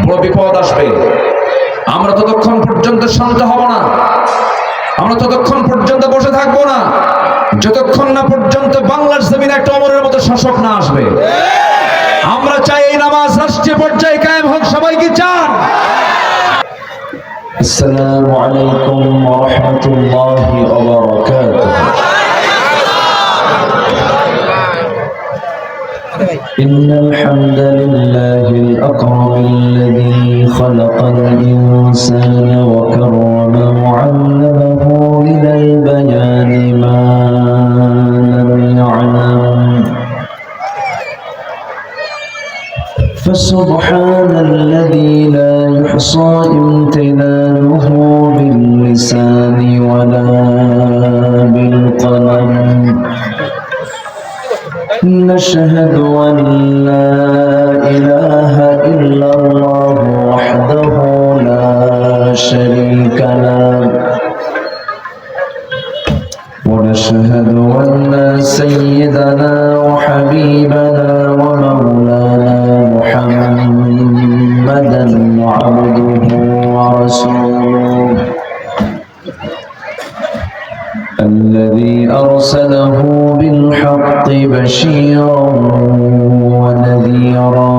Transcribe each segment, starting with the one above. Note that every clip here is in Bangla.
বড় বিপদ আসবে। আমরা ততক্ষণ পর্যন্ত শান্ত হব না, আমরা ততক্ষণ পর্যন্ত বসে থাকবো না যতক্ষণ না পর্যন্ত বাংলার জমিনে একটা ওমরের মতো শাসক না আসবে। আমরা চাই এই নামাজ রাষ্ট্রীয় পর্যায়ে কায়েম হোক। সবাই কি চান? আসসালামু আলাইকুম ওয়া রাহমাতুল্লাহি ওয়া বারাকাতুহু। إن الحمد لله الأكرم الذي خلق الإنسان وكرمه وعلمه من البيان ما لم يعلم، فسبحان الذي لا يحصى امتنانه باللسان ولا بالقلم. نشهد أن لا إله إلا الله وحده لا شريك له، ونشهد أن سيدنا وحبيبنا ومولانا محمدا عبده ورسوله الذي أرسله بالحق بشيرا ونذيرا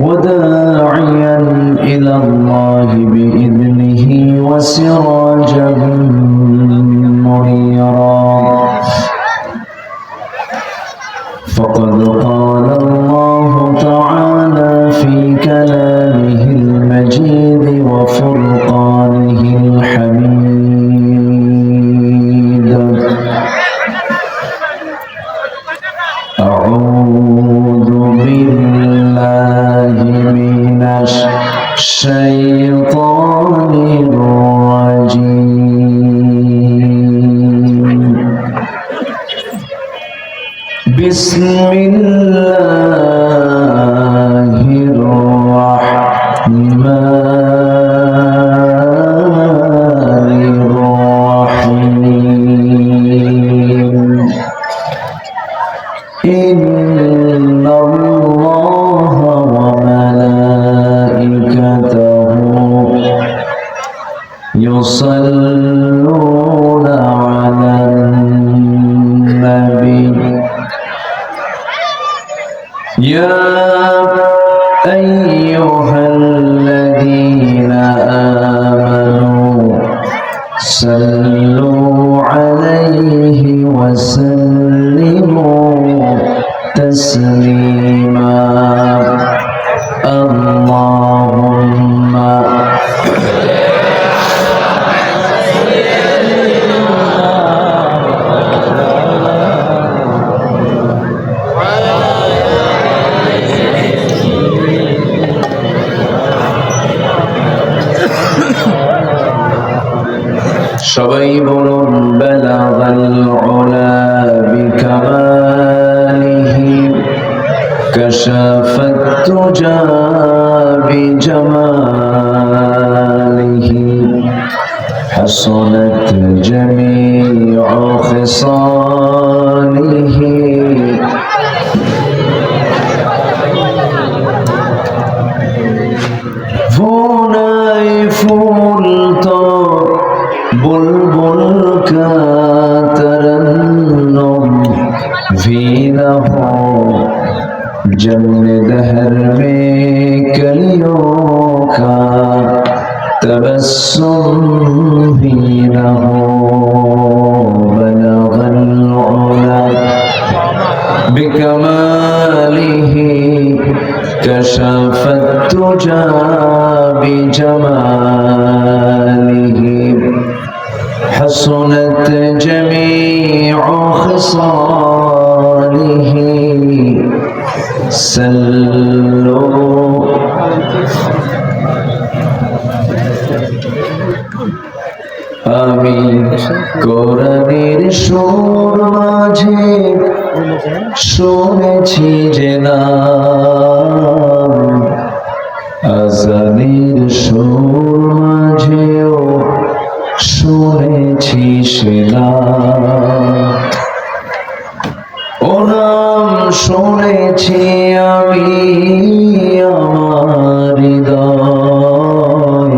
وداعيا إلى الله بإذنه وسراجا منيرا. فقد قال الله تعالى في كلامه المجيد وفرقانه الحميد: أعوذ بالله من الشيطان الرجيم. بسم الله الرحمن الرحيم. إن الله وملائكته يصلون على النبي يا أيها الذين آمنوا صلوا عليه وسلموا تسليما. اللهم সবাই বলুন বালাগাল উলা বিকামালিহি কাশাফাত তুজা বিজামালিহি হাসানাত জামিউ খিসালিহি ফুনাই ফুল তো बुलबुल का तरन्नुम भी न हो, जन्म दहर में कलियों का तबस्सुम भी न हो. बलगल उला बिकमालिही कशफत तुजा बिजमालिही حسنت جميع خصاله. صلوا আমি কোরআনের সুর মাঝে শুনেছি যে নাম, আজানের সুর মাঝেও শুনেছি সে নাম। ও নাম শুনেছি আমি আমার হৃদয়,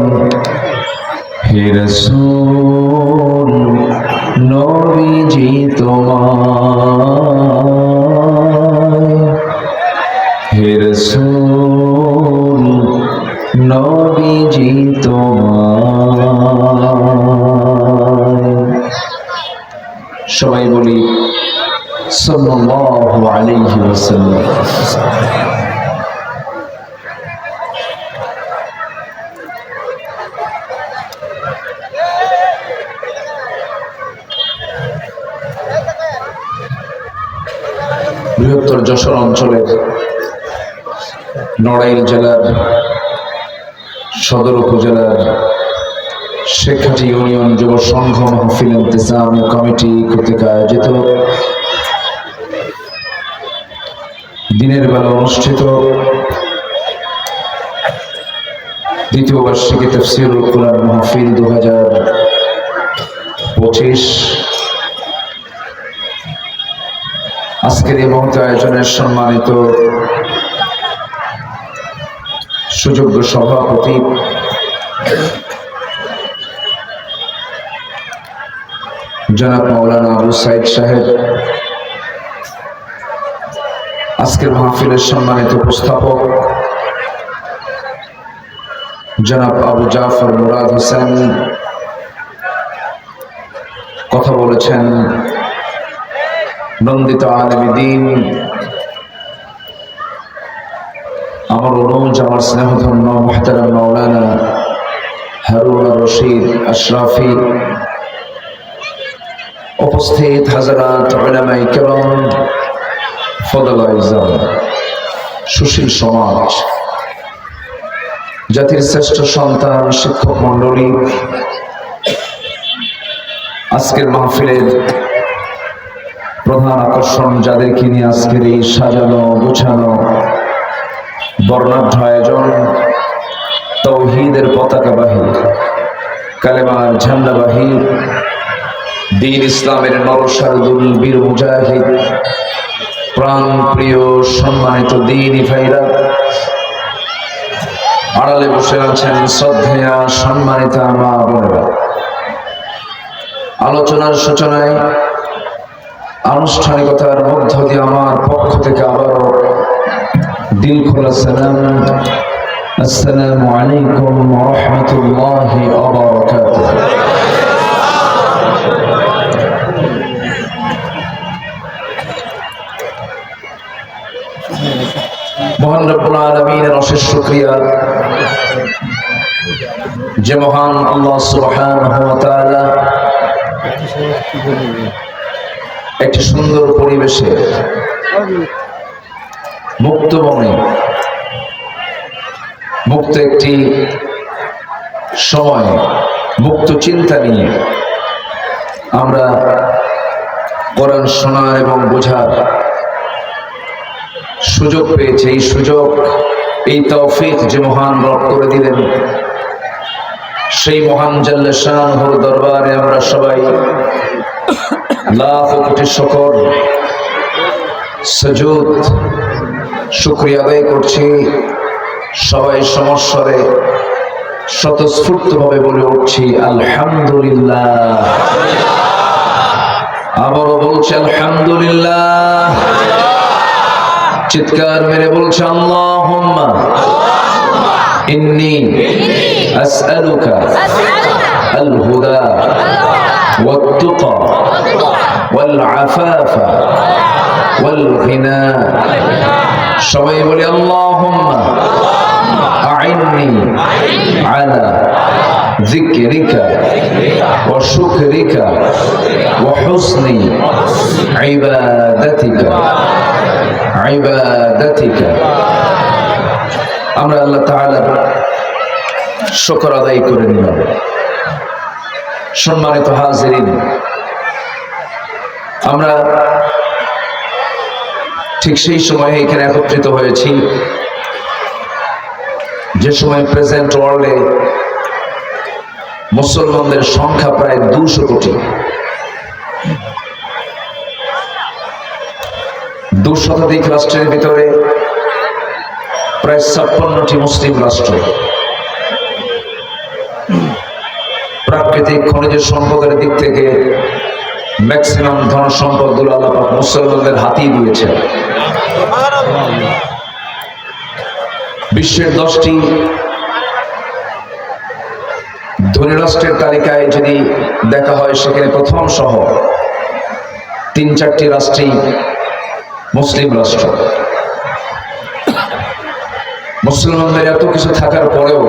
হে রাসূল নবীজি তোমায়, হে রাসূল নবীজি তোমায়। সবাই বলি সাল্লাল্লাহু আলাইহি ওয়াসাল্লাম। বৃহত্তর যশোর অঞ্চলের নড়াইল জেলার সদর উপজেলার শেখাটি ইউনিয়ন যুব সংঘ মাহফিল ইন্তেজাম কমিটি কর্তৃক আয়োজিত দিনের বেলা অনুষ্ঠিত দ্বিতীয় বার্ষিকী তাফসীরুল কুরআন মাহফিল 2025 আজকের এই মহৎ আয়োজনের সম্মানিত সুযোগ্য সভাপতি জনাব মাওলানা আবু সাইদ সাহেব, আজকের মাহফিলের সম্মানিত উপস্থাপক জনাব আবু জাফর মুরাদ হোসেন, কথা বলেছেন নন্দিত আলেম দ্বীন, আমার অনুজ, আমার স্নেহধন্য মুহতারাম মাওলানা হারুন রশিদ আশরাফি, উপস্থিত হাজারাত উলামায়ে কেরাম, ফদলায়ে ইজাম, সুশীল সমাজ, জাতির শ্রেষ্ঠ সন্তান, শিক্ষক মণ্ডলী, আজকের মাহফিলের প্রধান আকর্ষণ যাদেরকে নিয়ে আজকের এই সাজানো গুছানো বর্ণাঢ্য আয়োজন, তাওহীদের পতাকাবাহী, কালেমার ঝান্ডাবাহী, দ্বীন ইসলামের নরসারদুল বীর মুজাহিদ, প্রাণ প্রিয় সম্মানিত দ্বীনি ভাইরা, আড়ালে বসে আছেন শ্রদ্ধেয়া সম্মানিতা মা বোনেরা। আলোচনার সূচনায় আনুষ্ঠানিকতার মধ্য দিয়ে আমার পক্ষ থেকে আবারও দিল খোলা সালাম, আসসালামু আলাইকুম ওয়া রাহমাতুল্লাহি ওয়া বারাকাতুহু। মহান রব্বুল আলামিনের অশেষ শুকরিয়া যে মহান আল্লাহ সুবহানাহু ওয়া তাআলা একটি সুন্দর পরিবেশে মুক্ত মনে মুক্ত একটি সময় মুক্ত চিন্তা নিয়ে আমরা কোরআন শোনার এবং বোঝার সুযোগ পেয়েছি। এই সুযোগ, এই তৌফিক যে মহান রব করে দিলেন, সেই মহান জাল্লে শানহুর দরবারে আমরা সবাই লাখ কোটি শুকর সুজুদ শুকরিয়া আদায় করছি। সবাই সমস্বরে স্বতঃস্ফূর্তভাবে বলে উঠছি আলহামদুলিল্লাহ। আবারও বলছি আলহামদুলিল্লাহ। চিৎকার মেরে বলছে আল্লাহুম্মা ইন্নী আসআলুকা আল হুদা ওয়াত তুকা ওয়াল আফাফা ওয়াল গিনা। সবাই বলি আল্লাহুম্মা আইন্নি আলা যিকরিকা ওয়া শুকরিকা ওয়া হুসনি ইবাদাতিকা। আমরা আল্লাহ তাআলার শুকর আদায় করে নিলাম। সম্মানিত হাজিরিন, আমরা ঠিক সেই সময়ে এখানে একত্রিত হয়েছি যে সময় প্রেজেন্ট ওয়ার্ল্ডে মুসলমানদের সংখ্যা প্রায় 200 কোটি। শতাধিক রাষ্ট্রের ভিতরে প্রায় 56টি মুসলিম রাষ্ট্র। প্রাকৃতিক খনিজ সম্পদের দিক থেকে ম্যাক্সিমাম ধন সম্পদগুলো আল্লাহ পাক মুসলমানদের হাতেই দিয়েছে। বিশ্বের 10টি ধনী রাষ্ট্রের তালিকায় যদি দেখা হয়, সেখানে প্রথম সহ 3-4টি রাষ্ট্রই মুসলিম রাষ্ট্র। মুসলমানদের এত কিছু থাকার পরেও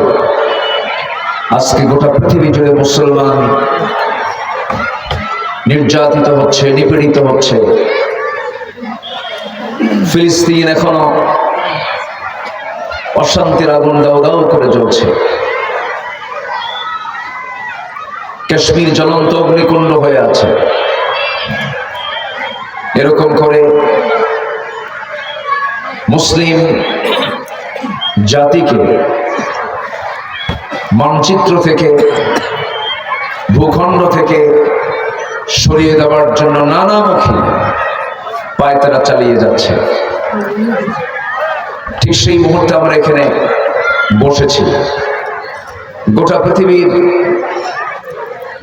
আজকে গোটা পৃথিবী জুড়ে মুসলমান নির্যাতিত হচ্ছে, নিপীড়িত হচ্ছে। ফিলিস্তিন এখনো অশান্তির আগুন দাউ দাউ করে জ্বলছে। কাশ্মীর জ্বলন্ত অগ্নিকুণ্ড হয়ে আছে। এরকম করে মুসলিম জাতিকে মানচিত্র থেকে, ভূখণ্ড থেকে সরিয়ে দেওয়ার জন্য নানামুখী পায়তারা চালিয়ে যাচ্ছে। ঠিক সেই মুহূর্তে আমরা এখানে বসেছি। গোটা পৃথিবীর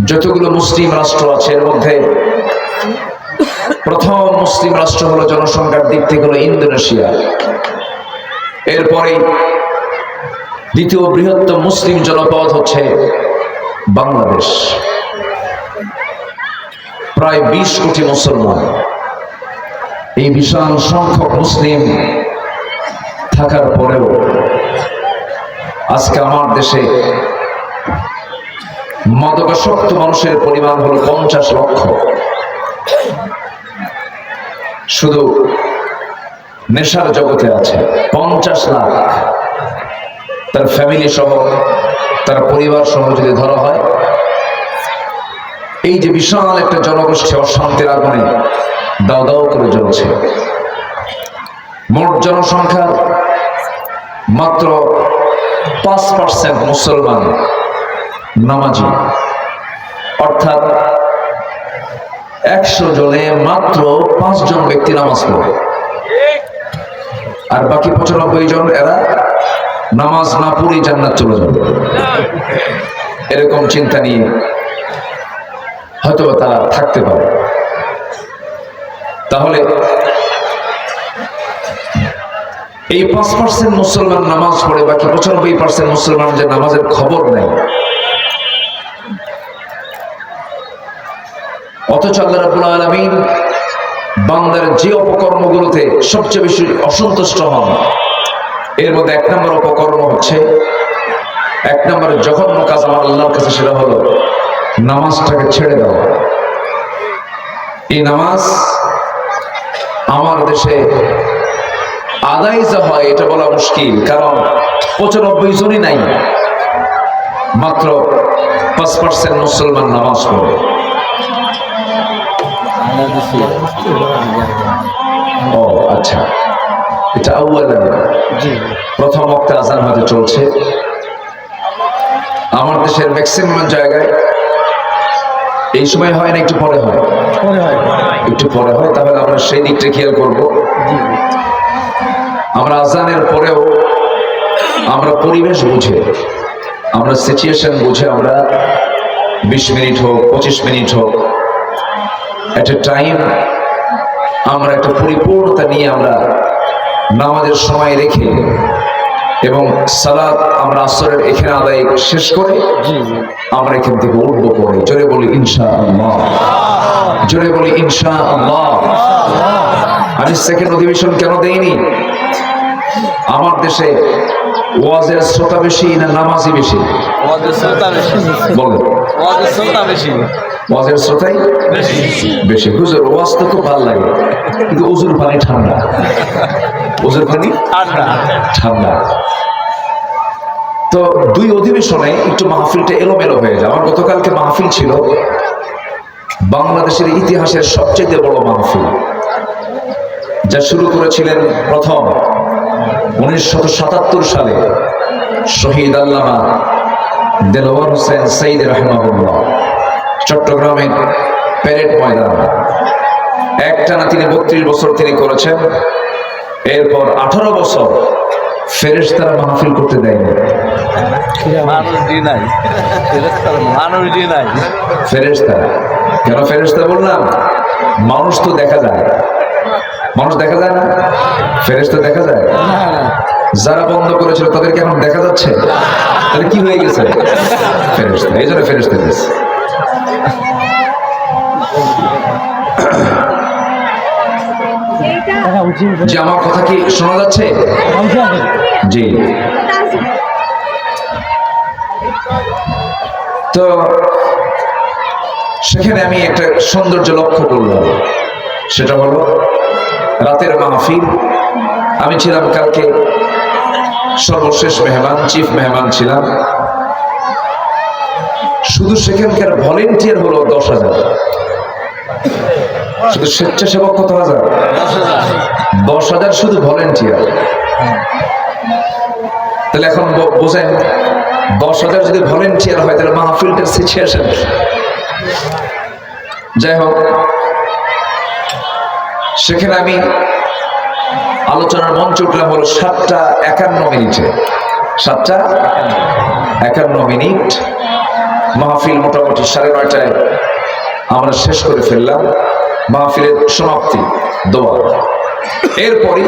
যতগুলো মুসলিম রাষ্ট্র আছে, এর মধ্যে প্রথম মুসলিম রাষ্ট্র হলো জনসংখ্যার দিক থেকে হলো ইন্দোনেশিয়া। এরপরে দ্বিতীয় বৃহত্তম মুসলিম জনপদ হচ্ছে বাংলাদেশ। প্রায় 20 কোটি মুসলমান। এই বিশাল সংখ্যক মুসলিম থাকার পরেও আজকে আমার দেশে মাদকাসক্ত মানুষের পরিমাণ হলো 50 লক্ষ। শুধু নেশার জগতে আছে 50 লাখ। তার ফ্যামিলি সহ, তার পরিবার সহ যদি ধরা হয়, এই যে বিশাল একটা জনগোষ্ঠী অশান্তির আগুনে দাও দাও করে জ্বলছে। মোট জনসংখ্যার মাত্র 5% মুসলমান নামাজি, অর্থাৎ 100 জনে মাত্র 5 জন ব্যক্তি নামাজ পড়ে, আর বাকি 95 জন এরা নামাজ না পড়েই জান্নাত চলে যাবে। এরকম চিন্তা নিয়ে হয়তো তারা থাকতে পারে। তাহলে এই 5% মুসলমান নামাজ পড়ে, বাকি 95% মুসলমান যে নামাজের খবর নেই। অথচ আল্লাহ রাব্বুল আলামিন বান্দার যে অপকর্মগুলোতে সবচেয়ে বেশি অসন্তুষ্ট হন, এর মধ্যে 1 নম্বর অপকর্ম হচ্ছে, 1 নম্বর জঘন্য কাজ আমার আল্লাহর কাছে, সেটা হলো নামাজটাকে ছেড়ে দেওয়া। এই নামাজ আমার দেশে আদায় যা হয় এটা বলা মুশকিল, কারণ 95 জনই নাই, মাত্র 5% মুসলমান নামাজ পড়ে। ও আচ্ছা, এটা প্রথম ওয়াক্তে আযান হতে চলছে। আমার দেশের ম্যাক্সিমাম জায়গায় এই সময় হয় না, একটু পরে হয়, একটু পরে হয়। তাহলে আমরা সেই দিকটা খেয়াল করবো। আমরা আযানের পরেও আমরা পরিবেশ বুঝে, আমরা সিচুয়েশন বুঝে, আমরা 20 মিনিট হোক, 25 মিনিট হোক, একটা টাইম আমরা একটা পরিপূর্ণতা নিয়ে আমরা নামাজের সময় রেখে এবং সালাত আমরা আসরের এখানে আদায় শেষ করে আমরা এখান থেকে উঠবো পরে। জোরে বলি ইনশাআল্লাহ, জোরে বলি ইনশাআল্লাহ। আমি সেকেন্ড অধিবেশন কেন দেইনি? আমার দেশে ওয়াজের শ্রোতা বেশি না নামাজি বেশি? ওয়াজের শ্রোতা বেশি। বলো, ওয়াজের শ্রোতা বেশি। ওয়াজের শ্রোতাই বেশি। হুজুর ওয়াজ তো খুব ভালো লাগে, কিন্তু ওজুর পানি ঠান্ডা, ওজুর পানি ঠান্ডা। তো 2 অধিবেশনে একটু মাহফিলটা এলোমেলো হয়ে যায়। আমার গতকালকে মাহফিল ছিল বাংলাদেশের ইতিহাসের সবচেয়ে বড় মাহফিল, যা শুরু করেছিলেন প্রথম 1977 সালে শহীদ আল্লামা দেলোয়ার হোসেন সঈদ রাহিমাহুল্লাহ, চট্টগ্রামের প্যারেড ময়দান। একটানা তিনি 32 বছর তিনি করেছেন। এরপর 18 বছর ফেরেশতারা মাহফিল করতে দেয়নি। ফেরেশতারা কেন ফেরেশতা বললাম? মানুষ তো দেখা যায়, মানুষ দেখা যায় না, ফেরেশতা দেখা যায়। যারা বন্ধ করেছিল তাদেরকে এখন দেখা যাচ্ছে, তাহলে কি হয়ে গেছে? ফেরেশতা। এই জন্য ফেরেশতা গেছে। যে আমার কথা কি শোনা যাচ্ছে? জি। তো সেখানে আমি একটা সৌন্দর্য লক্ষ্য করলাম, সেটা হলো রাতের মাহফিল। আমি ছিলাম কালকে সর্বশেষ মেহমান, চিফ মেহমান ছিলাম। শুধু সেখানকার ভলেন্টিয়ার হলো 10,000, শুধু স্বেচ্ছাসেবক কত হাজার? 10,000 শুধু ভলেন্টিয়ার। তাহলে এখন বোঝেন 10,000 যদি ভলেন্টিয়ার হয় তাহলে মাহফিলটার সিচুয়েশন। যাই হোক, সেখানে আমি আলোচনার মঞ্চে উঠলাম হলো 7:51 7:51 মাহফিল মোটামুটি 9:30টায় আমরা শেষ করে ফেললাম। মাহফিলের সমাপ্তি, দোয়া, এরপরই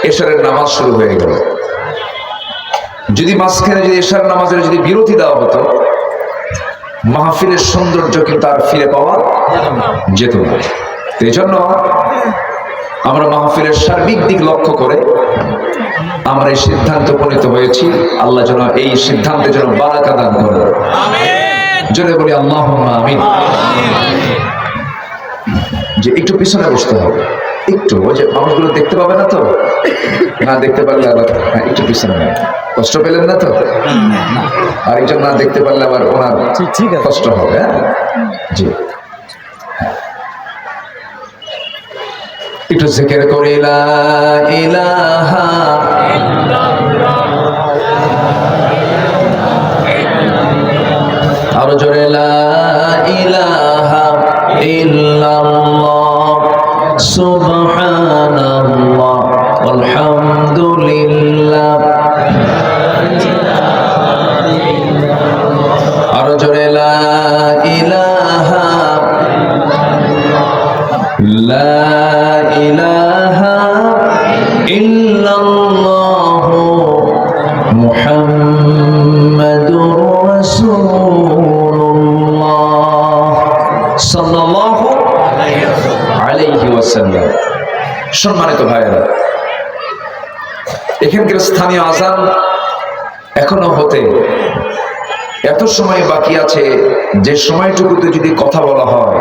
এশারের নামাজ শুরু হয়ে গেল। যদি মাঝখানে যদি এশার নামাজের যদি বিরতি দেওয়া হতো, মাহফিলের সৌন্দর্য কিন্তু আর ফিরে পাওয়া যেত না। এই জন্য আমরা মাহফিলের সার্বিক দিক লক্ষ্য করে আমরা এই সিদ্ধান্তে উপনীত হয়েছি। আল্লাহ যেন এই সিদ্ধান্তের জন্য বারাকা দান করেন। জোরে বলি আল্লাহুম্মা আমিন। যে একটু পিছনে বসতে হবে, একটু ওই যে মানুষগুলো দেখতে পাবে না তো, না দেখতে পারলে আবার একটু পিছনে, কষ্ট পেলেন না তো? আরেকজন না দেখতে পারলে আবার ওনার কষ্ট হবে। হ্যাঁ জি, একটু জিকির করি লা ইলাহা ইল্লাল্লাহ, আরো জোরে লা ইলাহা ইল্লাল্লাহ, সুবহানাল্লাহ আলহামদুলিল্লাহ, আরো জোরে লা ইলাহা লা ইলাহা ইল্লাল্লাহ মুহাম্মাদুর রাসূলুল্লাহ সাল্লাল্লাহু আলাইহি ওয়াসাল্লাম। সম্মানিত ভাইয়েরা, এখানকার স্থানীয় আযান এখনো হতে এত সময় বাকি আছে, যে সময়টুকুতে যদি কথা বলা হয়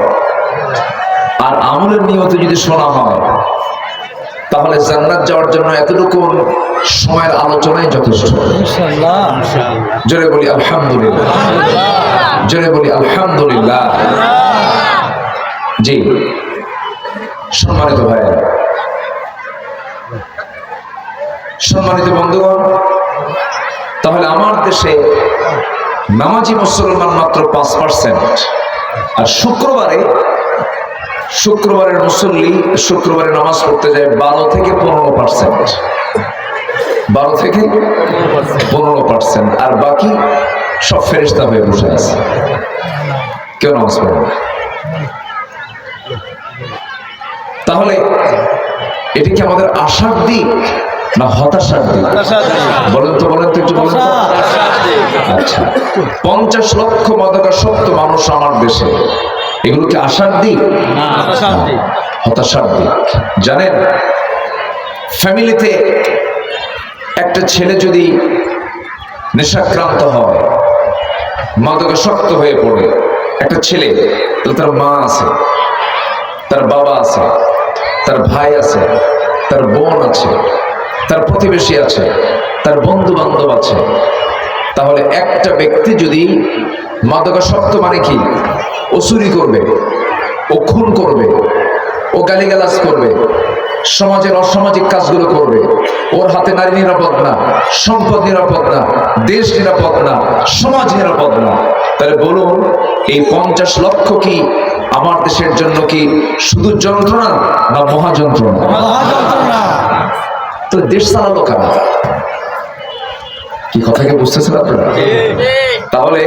আর আমলের নিয়তে যদি শোনা হয়, তাহলে জান্নাত যাওয়ার জন্য এতটুকু সময়ের আলোচনাই যথেষ্ট। ইনশাআল্লাহ। জোরে বলি আলহামদুলিল্লাহ, জোরে বলি আলহামদুলিল্লাহ। জি সম্মানিত ভাইয়েরা, সম্মানিত বন্ধুগণ, তাহলে আমার দেশে নামাজি মুসলমান মাত্র 5%, আর শুক্রবারের মুসল্লি শুক্রবারে নামাজ পড়তে যায় 12 থেকে 15%, 12 থেকে 15%, আর বাকি সব ফেরেশতা হয়ে বসে আছে, কেউ নামাজ পড়ে না। তাহলে এটি কি আমাদের আশার দিক না হতাশার দিক? বলেন তো একটু বলেন তো। আচ্ছা, 50 লক্ষ মাদকাসক্ত মানুষ আমার দেশে, এগুলো কি আশার দিক? হতাশার দিক। জানেন, ফ্যামিলিতে একটা ছেলে যদি নেশাক্রান্ত হয়, মাদকাসক্ত হয়ে পড়ে, একটা ছেলে, তাহলে তার মা আছে, তার বাবা আছে, তার ভাই আছে, তার বোন আছে, তার প্রতিবেশী আছে, তার বন্ধু বান্ধব আছে। তাহলে একটা ব্যক্তি যদি মাদকাসক্ত, মানে কি, ও চুরি করবে, ও খুন করবে, ও গালিগালাজ করবে, সমাজের অসামাজিক কাজগুলো করবে, ওর হাতে নারী নিরাপদ না, সম্পদ নিরাপদ না, দেশ নিরাপদ না, সমাজ নিরাপদ না, তাহলে বলুন এই 50 লক্ষ কি আমার দেশের জন্য কি শুধু যন্ত্রণা না মহাযন্ত্রণা? তো দেশ চালালো কারা? কি কথাকে বুঝতেছেন আপনারা? তাহলে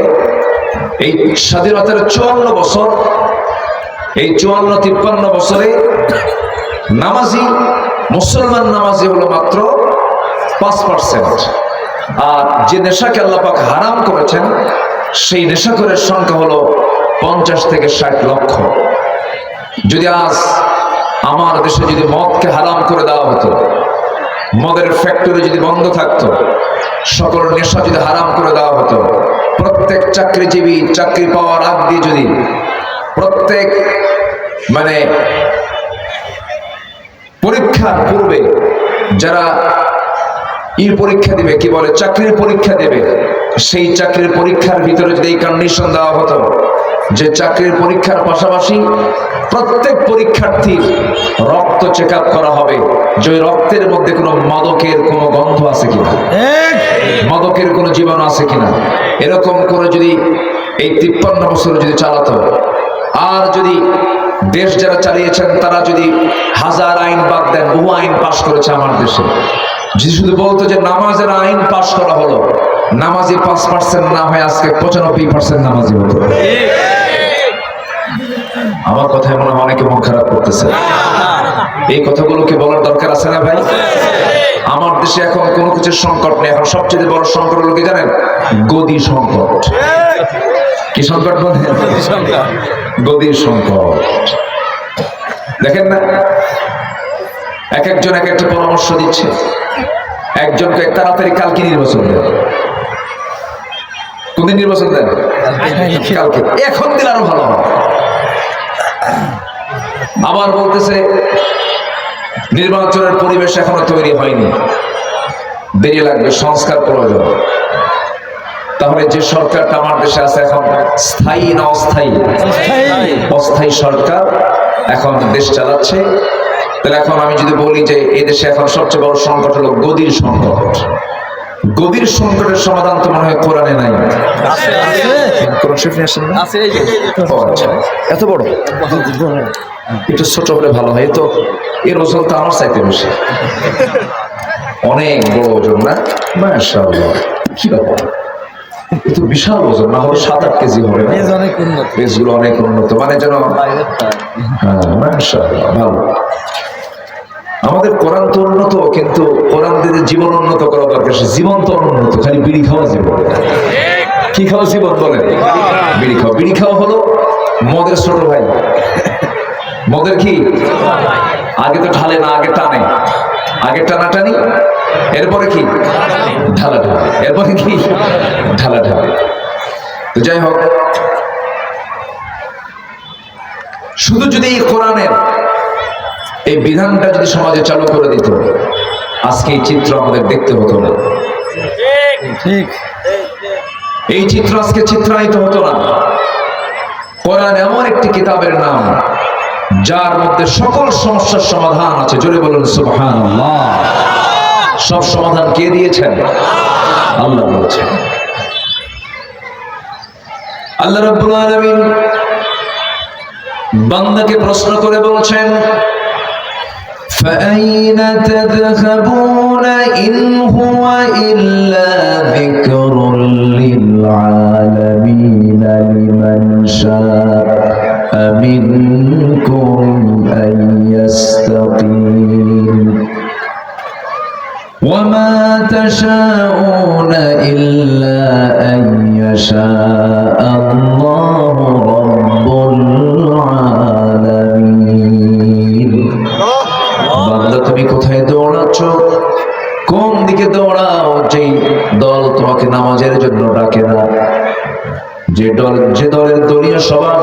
এই স্বাধীনতার 54 বছর, এই 54-53 বছরে নামাজি মুসলমান নামাজি হলো মাত্র 5%। আর যে নেশাকে আল্লাহ পাক হারাম করেছেন সেই নেশাখোরের সংখ্যা হলো 50 থেকে 60 লক্ষ। যদি আজ আমার দেশে যদি মদকে হারাম করে দেওয়া হতো, মদের ফ্যাক্টরি যদি বন্ধ থাকতো, সকল নেশা যদি হারাম করে দেওয়া হতো, প্রত্যেক চাকরিজীবী চাকরি পাওয়ার আগ দিয়ে যদি প্রত্যেক পরীক্ষার পূর্বে যারা পরীক্ষা দিবে, কি বলে চাকরির পরীক্ষা দেবে, সেই চাকরির পরীক্ষার ভিতরে যদি এই কন্ডিশন দেওয়া হতো যে চাকরির পরীক্ষার পাশাপাশি প্রত্যেক পরীক্ষার্থীর রক্ত চেক আপ করা হবে যে ওই রক্তের মধ্যে কোনো মাদকের কোনো গন্ধ আছে কিনা, মাদকের কোনো জীবাণু আছে কিনা, এরকম করে যদি এই 53 বছর যদি চালাতো, আর যদি দেশ যারা চালিয়েছেন তারা যদি হাজার আইন বাদ দেন, বহু আইন পাশ করেছে আমার দেশে, যদি শুধু বলতো যে নামাজের আইন পাশ করা হলো, নামাজি 5% না হয় আজকে 95% নামাজি হতো। আমার কথায় মনে হয় অনেকে মন খারাপ করতেছে। এই কথাগুলো কি বলার দরকার আছে না ভাই? আমার দেশে এখন কোনো কিছুর সংকট নেই, এখন সবচেয়ে বড় সংকট হলো কি জানেন? গদি সংকট। কি সংকট বলেন? গদির সংকট। দেখেন না, এক একজন এক একটা পরামর্শ দিচ্ছে। একজনকে তাড়াতাড়ি কালকে নির্বাচন দেন। কোনদিন নির্বাচন দেন? কালকে। এখন দিলে আরো ভালো হয়। আবার বলতেছে নির্বাচনের পরিবেশ এখনো তৈরি হয়নি, দেরি লাগবে, সংস্কার প্রয়োজন। তাহলে যে সরকারটা আমার দেশে আছে এখন স্থায়ী না অস্থায়ী? অস্থায়ী সরকার এখন দেশ চালাচ্ছে। তাহলে এখন আমি যদি বলি যে এই দেশে এখন সবচেয়ে বড় সংকট হলো গদির সংকট, গদির সংকটের সমাধান তো মনে হয় কোরআনে নাই। এত বড়, একটু ছোট হলে ভালো হয়। তো এর ওজন তো আমার চাইতে বেশি, অনেক বড় ওজন না? মাশাআল্লাহ, কি ব্যাপার, কিন্তু বিশাল ওজন, না হলে 7-8 কেজি হবে। পেজগুলো অনেক উন্নত, মানে যেন মাশাআল্লাহ ভালো। আমাদের কোরআন তো উন্নত, কিন্তু কোরআন দিয়ে জীবন উন্নত করা দরকার। জীবন তো উন্নত, খালি বিড়ি খাওয়া জীবন। কি খাওয়া জীবন বলেন? বিড়ি খাওয়া। বিড়ি খাওয়া হলো মদের ছোট ভাই। মদের কি আগে তো ঢালে না, আগে টানে, আগে টানাটানি, এরপরে কি ঢালা ঢালা, এরপরে কি ঢালা ঢালা। তো যাই হোক, শুধু যদি এই কোরআনের এই বিধানটা যদি সমাজে চালু করে দিত, আজকে এই চিত্র আমাদের দেখতে হতো না। ঠিক, এই চিত্র আজকে চিত্রায়িত হতো না। কোরআন এমন একটি কিতাবের নাম যার মধ্যে সকল সমস্যার সমাধান আছে। জোরে বলুন সুবহানাল্লাহ। সব সমাধান কে দিয়েছেন? আল্লাহ দিয়েছেন। আল্লাহ রাব্বুল আলামিন বান্দাকে প্রশ্ন করে বলছেন, فأين تذهبون إن هو إلا ذكر للعالمين لمن شاء منكم أن يستقيم وما تشاءون إلا أن يشاء الله رب العالمين। বান্দা তুমি কোথায় দৌড়াচ্ছ? কোন দিকে দৌড়াও? যেই দল তোমাকে নামাজের জন্য ডাকে না, যে দলের দলীয় সভা,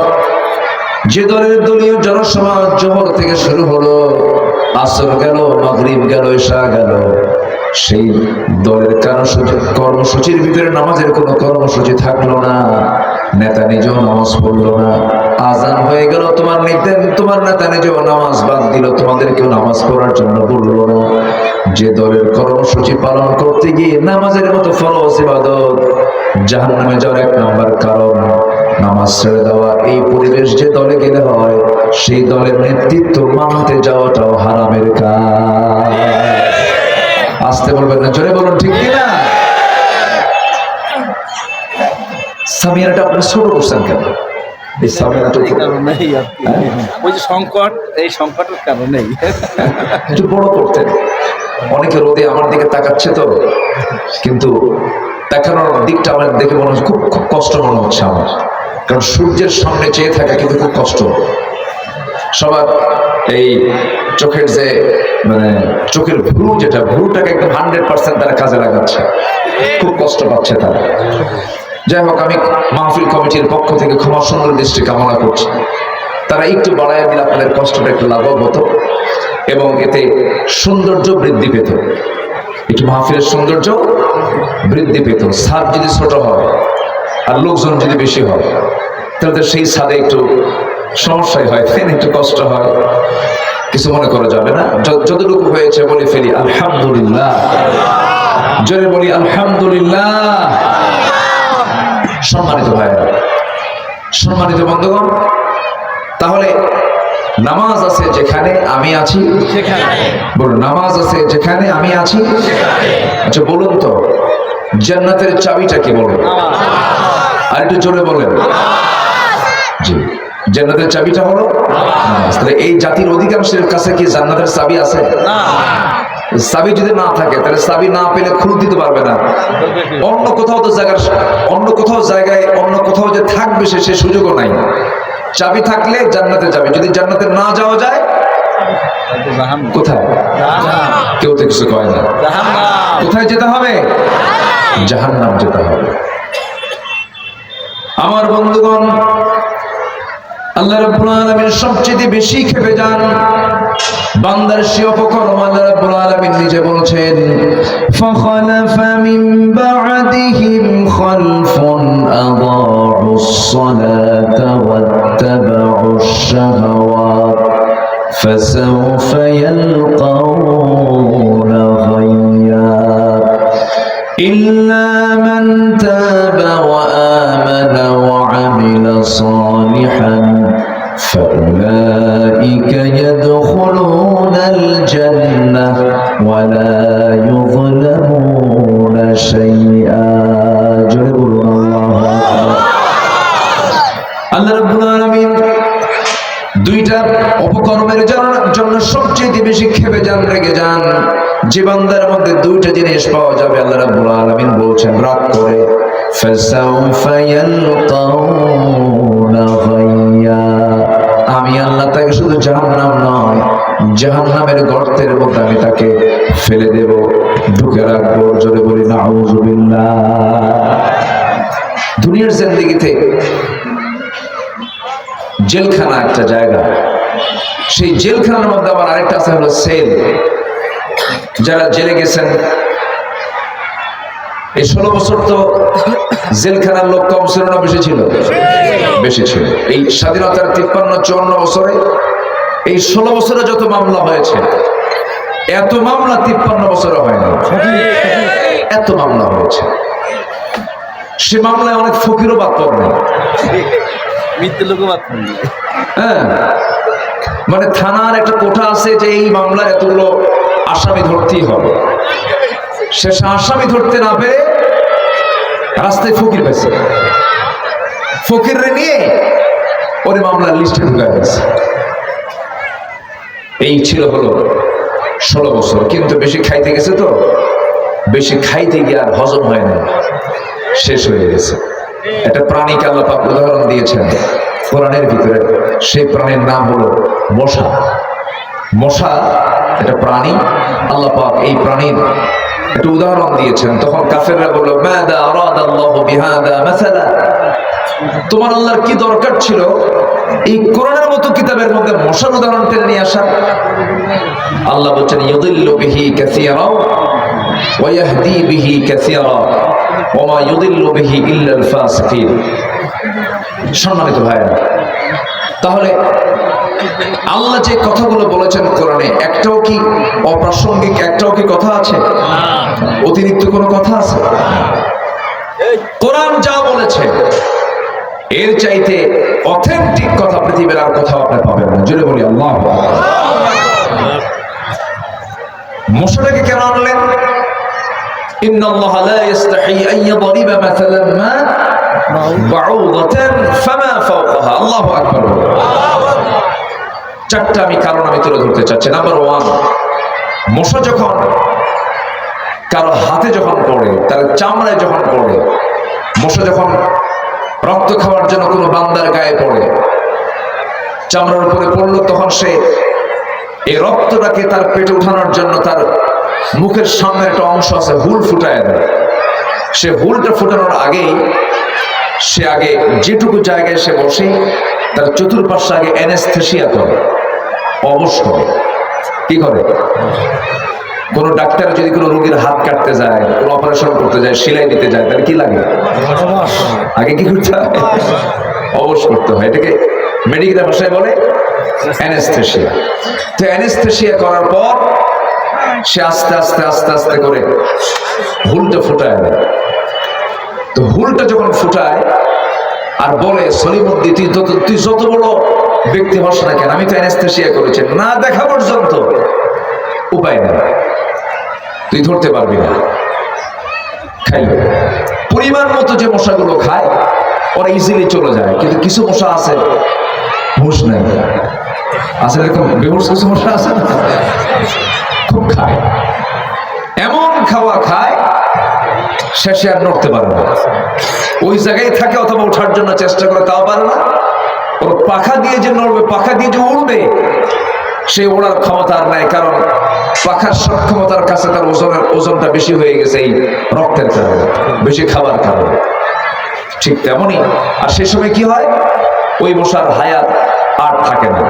যে দলের দলীয় জনসভা জোহর থেকে শুরু হলো, আসর গেল, মাগরিব গেল, ইশা গেল, সেই দলের কর্মসূচির ভিতরে নামাজের কোনো কর্মসূচি থাকলো না। নেতা নিজেও নামাজ পড়লো না। আজান হয়ে গেল, তোমার নেতা নিজেও নামাজ বাদ দিল, তোমাদেরকেও নামাজ পড়ার জন্য বললো না। যে দলের কর্মসূচি পালন করতে গিয়ে নামাজের মতো ফরজ ইবাদত জাহান্নামে যাওয়ার 1 নম্বর কারণ, নামাজ ছেড়ে দেওয়া, এই পরিবেশ যে দলে গেলে হয় সেই দলের নেতৃত্ব মানতে যাওয়াটাও হারামের কাজ। আসতে বলবেন না, জোরে বলুন ঠিক কিনা? সামিয়াটা আপনি ছোট করছেন কেন? এই সামিয়াটা ওই যে সংকট, এই সংকটের কারণেই একটু বড় করতেন। অনেকে রোদে আমার দিকে তাকাচ্ছে তো, কিন্তু দেখানোর দিকটা আমার দেখে মনে হচ্ছে খুব খুব কষ্ট মনে হচ্ছে আমার, কারণ সূর্যের সামনে চেয়ে থাকা কিন্তু খুব কষ্ট। সবার এই চোখের যে মানে চোখের ভ্রু, যেটা ভ্রুটাকে একদম 100% তারা কাজে লাগাচ্ছে, খুব কষ্ট পাচ্ছে তারা। যাই হোক, আমি মাহফিল কমিটির পক্ষ থেকে ক্ষমা সুন্দর দৃষ্টি কামনা করছি। তারা একটু বাড়াইয়া দিলে আপনাদের কষ্টটা একটু লাঘব হতো এবং এতে সৌন্দর্য বৃদ্ধি পেত, একটু মাহফিলের সৌন্দর্য বৃদ্ধি পেত। ছাদ যদি ছোট হয় আর লোকজন যদি বেশি হয় তাহলে তো সেই ছাদে একটু সমস্যাই হয়, একটু কষ্ট হয়। কিছু মনে করা যাবে না, যতটুকু হয়েছে বলে ফেলি আলহামদুলিল্লাহ, জোরে বলি আলহামদুলিল্লাহ। সম্মানিত ভাইরা, সম্মানিত বন্ধুগণ, তাহলে নামাজ আছে যেখানে আমি আছি সেখানে, বলুন নামাজ আছে যেখানে আমি আছি। আচ্ছা বলুন তো, জান্নাতের চাবিটা কি বলেন? আর একটু জোরে বলেন। জি, জান্নাতের চাবিটা হলো নামাজ। তাহলে এই জাতির অধিকাংশের কাছে কি জান্নাতের চাবি আছে? চাবি যদি না থাকে তাহলে চাবি না পেলে খুলে দিতে পারবে না। অন্য কোথাও তো জায়গায় অন্য কোথাও যে থাকবে সে সুযোগও নাই। চাবি থাকলে জান্নাতে যাবে, যদি জান্নাতে না যাওয়া যায় কোথায়? কেউ তো কিছু কয় না। কোথায় যেতে হবে? জাহান্নাম যেতে হবে। আমার বন্ধুগণ, আল্লাহ রাব্বুল আলামিন সবচেয়ে বেশি ক্ষেপে যান বান্দার সে অপকর্ম। আল্লাহ রাব্বুল আলামিন নিজে বলছেন, ফাখালাফা মিন বা'দিহিম খালফুন আদাউস সালাতা ওয়াত্তাবাউশ শাহাওয়াত ফাসাউফা ইয়ালকাউনা গায়্যা ইল্লা মান তাবা ওয়া আমানা ওয়া আমিলা সালিহান فأولئك يدخلون الجنة ولا يظلمون شيئا। আল্লাহ রাব্বুল আলামিন দুইটা অপকর্মের জন্য সবচেয়ে বেশি ক্ষেপে যান, রেগে যান। যে বান্দার মধ্যে দুইটা জিনিস পাওয়া যাবে আল্লাহ রাব্বুল আলামিন বলছেন রাগ করে, ফাসাউফা ইয়ালকাউনা গায়্যা, আমি আল্লাহ তাকে শুধু জাহান্নাম নয়, জাহান্নামের গর্তের মধ্যে আমি তাকে ফেলে দেব, ঢুকে রাখবো। জোরে বলি নাউযুবিল্লাহ। দুনিয়ার জিন্দেগিতে জেলখানা একটা জায়গা, সেই জেলখানার মধ্যে আবার আরেকটা আছে হলো সেল। যারা জেলে গেছেন, এই 16 বছর তো জেলখানার লোক কম ছিল না বেশি ছিল? বেশি ছিল। এই স্বাধীনতার 53-54 বছরে এই 16 বছরে যত মামলা হয়েছে, এত মামলা 53 বছরে হয় না। এত মামলা হয়েছে। সে মামলায় অনেক ফকিরও বাদ পড়ে, মৃত্যু লোক বাদ পড়ে। হ্যাঁ, মানে থানার একটা কোঠা আছে যে এই মামলার এতগুলো আসামি ধরতেই হবে। সে আসামি ধরতে না পেরে রাস্তায় ফকির পেয়েছে, ফকিররে নিয়ে ওরে মামলার লিস্টে ঢুকায় গেছে। এই ছিল হলো 16 বছর। কিন্তু বেশি খাইতে গেছে তো, বেশি খাইতে গিয়ে আর হজম হয় না, শেষ হয়ে গেছে। একটা প্রাণীকে আল্লাহ পাক উদাহরণ দিয়েছেন কোরআনের ভিতরে, সেই প্রাণীর নাম হলো মশা। মশা একটা প্রাণী, আল্লাহ পাক এই প্রাণীর একটা উদাহরণ দিয়েছেন। তখন কাফেররা বলল, মাযা আরাদাল্লাহু বিহাযা মাসালা, তোমার আল্লাহর কি দরকার ছিল এই কোরআনের মতো কিতাবের মধ্যে মশার উদাহরণ টেনে নিয়ে আসা? আল্লাহ বলছেন, ইউদিল্লু বিহি কাসীরা ওয়া ইয়াহদি বিহি কাসীরা ওয়া মা ইউদিল্লু বিহি ইল্লাল ফাসিকিন। সম্মানিত ভাইরা, তাহলে আল্লাহ যে কথাগুলো বলেছেন কোরআনে, একটাও কি অপ্রাসঙ্গিক? একটাও কি কথা আছে অতিরিক্ত কোনো কথা আছে? কোরআন যা বলেছে এর চাইতে অথেন্টিক কথা পৃথিবীর আর কোথাও আপনি পাবেন না। জোরে বলি আল্লাহু আকবার। মশাটাকে কেন আনলেন? ইন্নাল্লাহা লা ইস্তাহি আন ইয়াদরিবা মাসালান মা বাউদাতান ফামা ফাওকাহা। আল্লাহু আকবার। চারটা কারণ আমি তুলে ধরতে চাচ্ছি। নাম্বার 1, মশা যখন কারো হাতে যখন পড়ে, তার চামড়ায় যখন পড়ে, মশা যখন রক্ত খাওয়ার জন্য কোনো বান্দার গায়ে পড়ে, চামড়ার উপরে পড়লো, তখন সে এই রক্তটাকে তার পেটে উঠানোর জন্য তার মুখের সামনে একটা অংশ আছে, হুল ফুটায় দেয়। সে হুলটা ফুটানোর আগেই সে আগে যেটুকু জায়গায় সে বসে তার চতুর্পাশে আগে অ্যানেস্থেসিয়া করে, অবশ করে। কি করে? কোন ডাক্তার যদি কোনো রোগীর হাত কাটতে যায়, কোনো অপারেশন করতে যায়, সেলাই দিতে যায়, তাহলে কি লাগে? আগে কি করতে হয়? অবশ করতে হয়। এটাকে মেডিকেল ভাষায় বলে অ্যানেস্থেসিয়া। তো অ্যানেস্থেসিয়া করার পর সে আস্তে আস্তে আস্তে আস্তে করে হুলটা ফুটায় দেয়। তো হুলটা যখন ফুটায় আর বলে, সলিমুদ্দিন তুই যত বড় ব্যক্তি হস না কেন, আমি তো অ্যানেস্থেসিয়া করেছি, না দেখা পর্যন্ত উপায় নেই, তুই ধরতে পারবি না। খাইল পরিমাণ মতো যে মশাগুলো খায় ওরা ইজিলি চলে যায়, কিন্তু কিছু মশা আছে হুঁশ নাই, আছে এরকম বেহুশ কিছু মশা আছে না, খুব খায়। এমন খাওয়া খায় শেষে আর নড়তে পারে না, ওই জায়গায় থাকে, অথবা ওঠার জন্য চেষ্টা করে তাও পারে না। ওর পাখা দিয়ে যে নড়বে, পাখা দিয়ে যে উড়বে, সে ওড়ার ক্ষমতা আর নাই, কারণ পাখার সক্ষমতার কাছে তার ওজনটা বেশি হয়ে গেছে এই রক্তের কারণে, বেশি খাবার কারণে। ঠিক তেমনই আর সে সময় কি হয়, ওই মশার হায়াত আর থাকে না।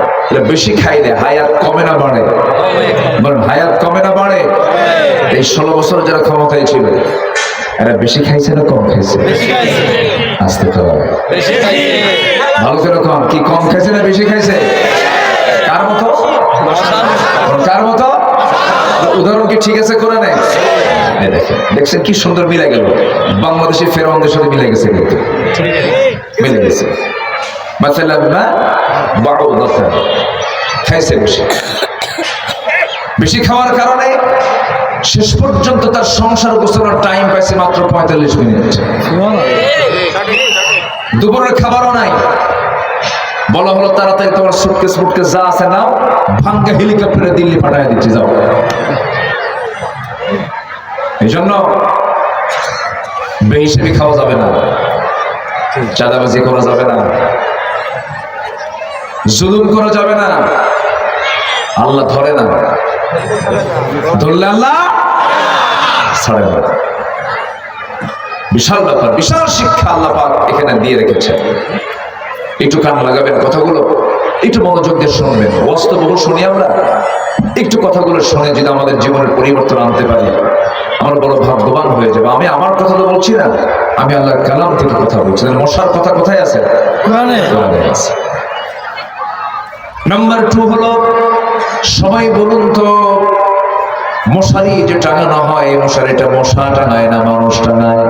বেশি খাইলে হায়াত কমে না বাড়ে? বলেন, হায়াত কমে না বাড়ে? এই 16 বছর যারা ক্ষমতায় ছিল, এরা বেশি খাইছে না কম খাইছে? আসতে তো ভালো করে কম, কি কম খাইছে না বেশি খাইছে? কার মতো? কার মতো? উদাহরণ কি ঠিক আছে করে নেয়? দেখছেন কি সুন্দর মিলে গেল, বাংলাদেশি ফেরাউনদের সাথে মিলে গেছে, কিন্তু মিলে গেছে। খাইছে বেশি, বেশি খাওয়ার কারণে শেষ পর্যন্ত তার সংসার গোছানোর টাইম পাইছে মাত্র 45 মিনিট। দুপুরের খাবারও নাই। বলা হলো তাড়াতাড়ি তোমার সুটকেস ফুটকেস যা আছে নাও, ভাঙ্গা হেলিকপ্টারে দিল্লি পাঠায় দিচ্ছি, যাও। এই জন্য বেহিসেবি খাওয়া যাবে না, চাঁদাবাজি করা যাবে না, জুলুম করা যাবে না। আল্লাহ ধরে না, ধরলে আল্লাহ ছাড়ে না। বিশাল ব্যাপার, বিশাল শিক্ষা আল্লাহ পাক এখানে দিয়ে রেখেছে। একটু কান লাগাবেন, কথাগুলো একটু মনোযোগ দিয়ে শুনবেন। বাস্তব শুনি আমরা, একটু কথাগুলো শুনে যদি আমাদের জীবনের পরিবর্তন আনতে পারি, আমরা বড় ভাগ্যবান হয়ে যাবো। আমি আমার কথা তো বলছি না, আমি আল্লাহর কালাম থেকে কথা বলছি। মশার কথা কোথায় আছে? কোরআনে আছে। নাম্বার 2 হলো, সবাই বলুন তো, মশারি যে টাঙানো হয়, মশারিটা মশা টাঙায় না মানুষ টাঙায়?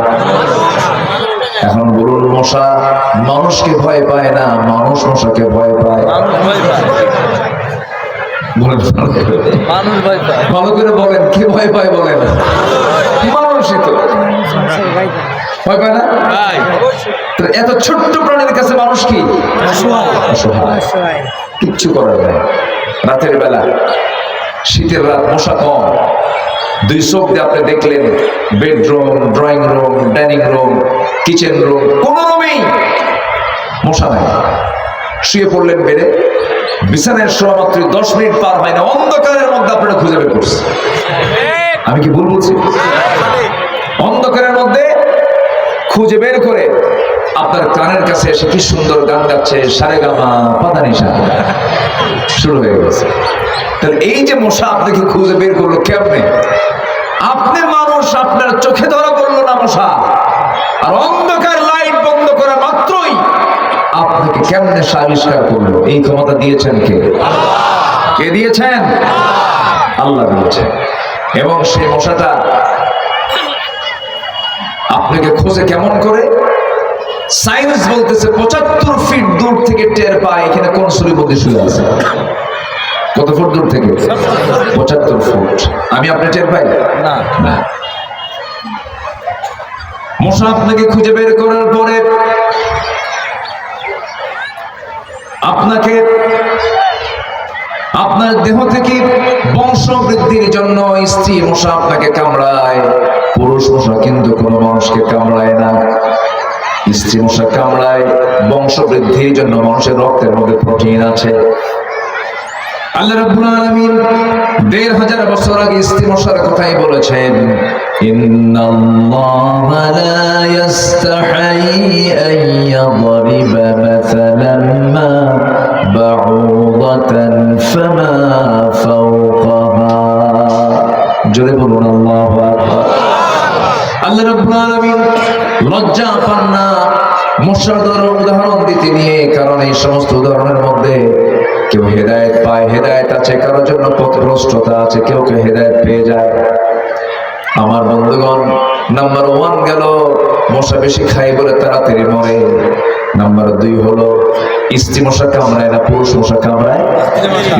এখন বলুন, মশা মানুষকে ভয় পায় না, মানুষ মশাকে ভয় পায়? ভালো করে বলেন, কে ভয় পায় বলেন? মানুষই তো ভয় পায় না? এত ছোট্ট প্রাণীর কাছে মানুষ কি অসহায়, কিচ্ছু করার নেই। রাতের বেলা, শীতের রাত, মশা কম, 2 চোখ দিয়ে আপনি দেখলেন bedroom, drawing room, dining room, kitchen room, কোন রুমেই মশা নাই। শুয়ে পড়লেন বেডে, বিছানায় শোয়া মাত্র 10 মিনিট পার হয় না, অন্ধকারের মধ্যে আপনারা খুঁজে বের করছেন। আমি কি ভুল বলছি? অন্ধকারের মধ্যে খুঁজে বের করে আপনার কানের কাছে এসে কি সুন্দর গান গাচ্ছে, সারেগামা পাদানিসা শুরু হয়ে গেছে। তাহলে এই যে মশা আপনাকে খুঁজে বের করলো কেমনে? আপনি মানুষ, আপনার চোখে ধরা পড়লো না মশা, আর অন্ধকার লাইট বন্ধ করা মাত্রই আপনাকে কেমনে আবিষ্কার করলো? এই ক্ষমতা দিয়েছেন কে? কে দিয়েছেন? আল্লাহ দিয়েছেন। এবং সেই মশাটা আপনাকে খোঁজে কেমন করে? সায়েন্স বলতেছে 75 ফিট দূর থেকে টের পায় এখানে কোন সুরি মধ্যে শুয়ে আছে। কত ফুট দূর থেকে? 75 ফুট। আমি আপনি টের পাই না। না। মশা আপনাকে খুঁজে বের করার পরে আপনাকে আপনার দেহ থেকে বংশ বৃদ্ধির জন্য স্ত্রী মশা আপনাকে কামড়ায়, পুরুষ মশা কিন্তু কোনো মানুষকে কামড়ায় না। স্ত্রী মশা কামড়ায় বংশ বৃদ্ধির জন্য, মানুষের রক্তের মধ্যে প্রোটিন আছে। আল্লাহ রাব্বুল আলামিন ১৫০০ বছর আগে স্ত্রী মশার কথাই বলেছেন, ইন্নাল্লাহা লা ইস্তাহি আন ইয়াদরিবা মাসালান মা বাউদাতান ফামা ফাওকাহা। জোরে বলুন আল্লাহু আকবার। আল্লাহ রাব্বুল আলামিন লজ্জা পান না মশার উদাহরণ দিতে নিয়ে, কারণ এই সমস্ত উদাহরণের মধ্যে কেউ হেদায়েত পায়, হেদায়েত আছে, কারোর জন্য পথভ্রষ্টতা আছে, কেউ কেউ হেদায়েত পেয়ে যায়। আমার বন্ধুগণ, নাম্বার 1 গেল মশা বেশি খায় বলে তাড়াতাড়ি মরে। নাম্বার 2 হলো স্ত্রী মশা কামড়ায় না, পুরুষ মশা কামড়ায়।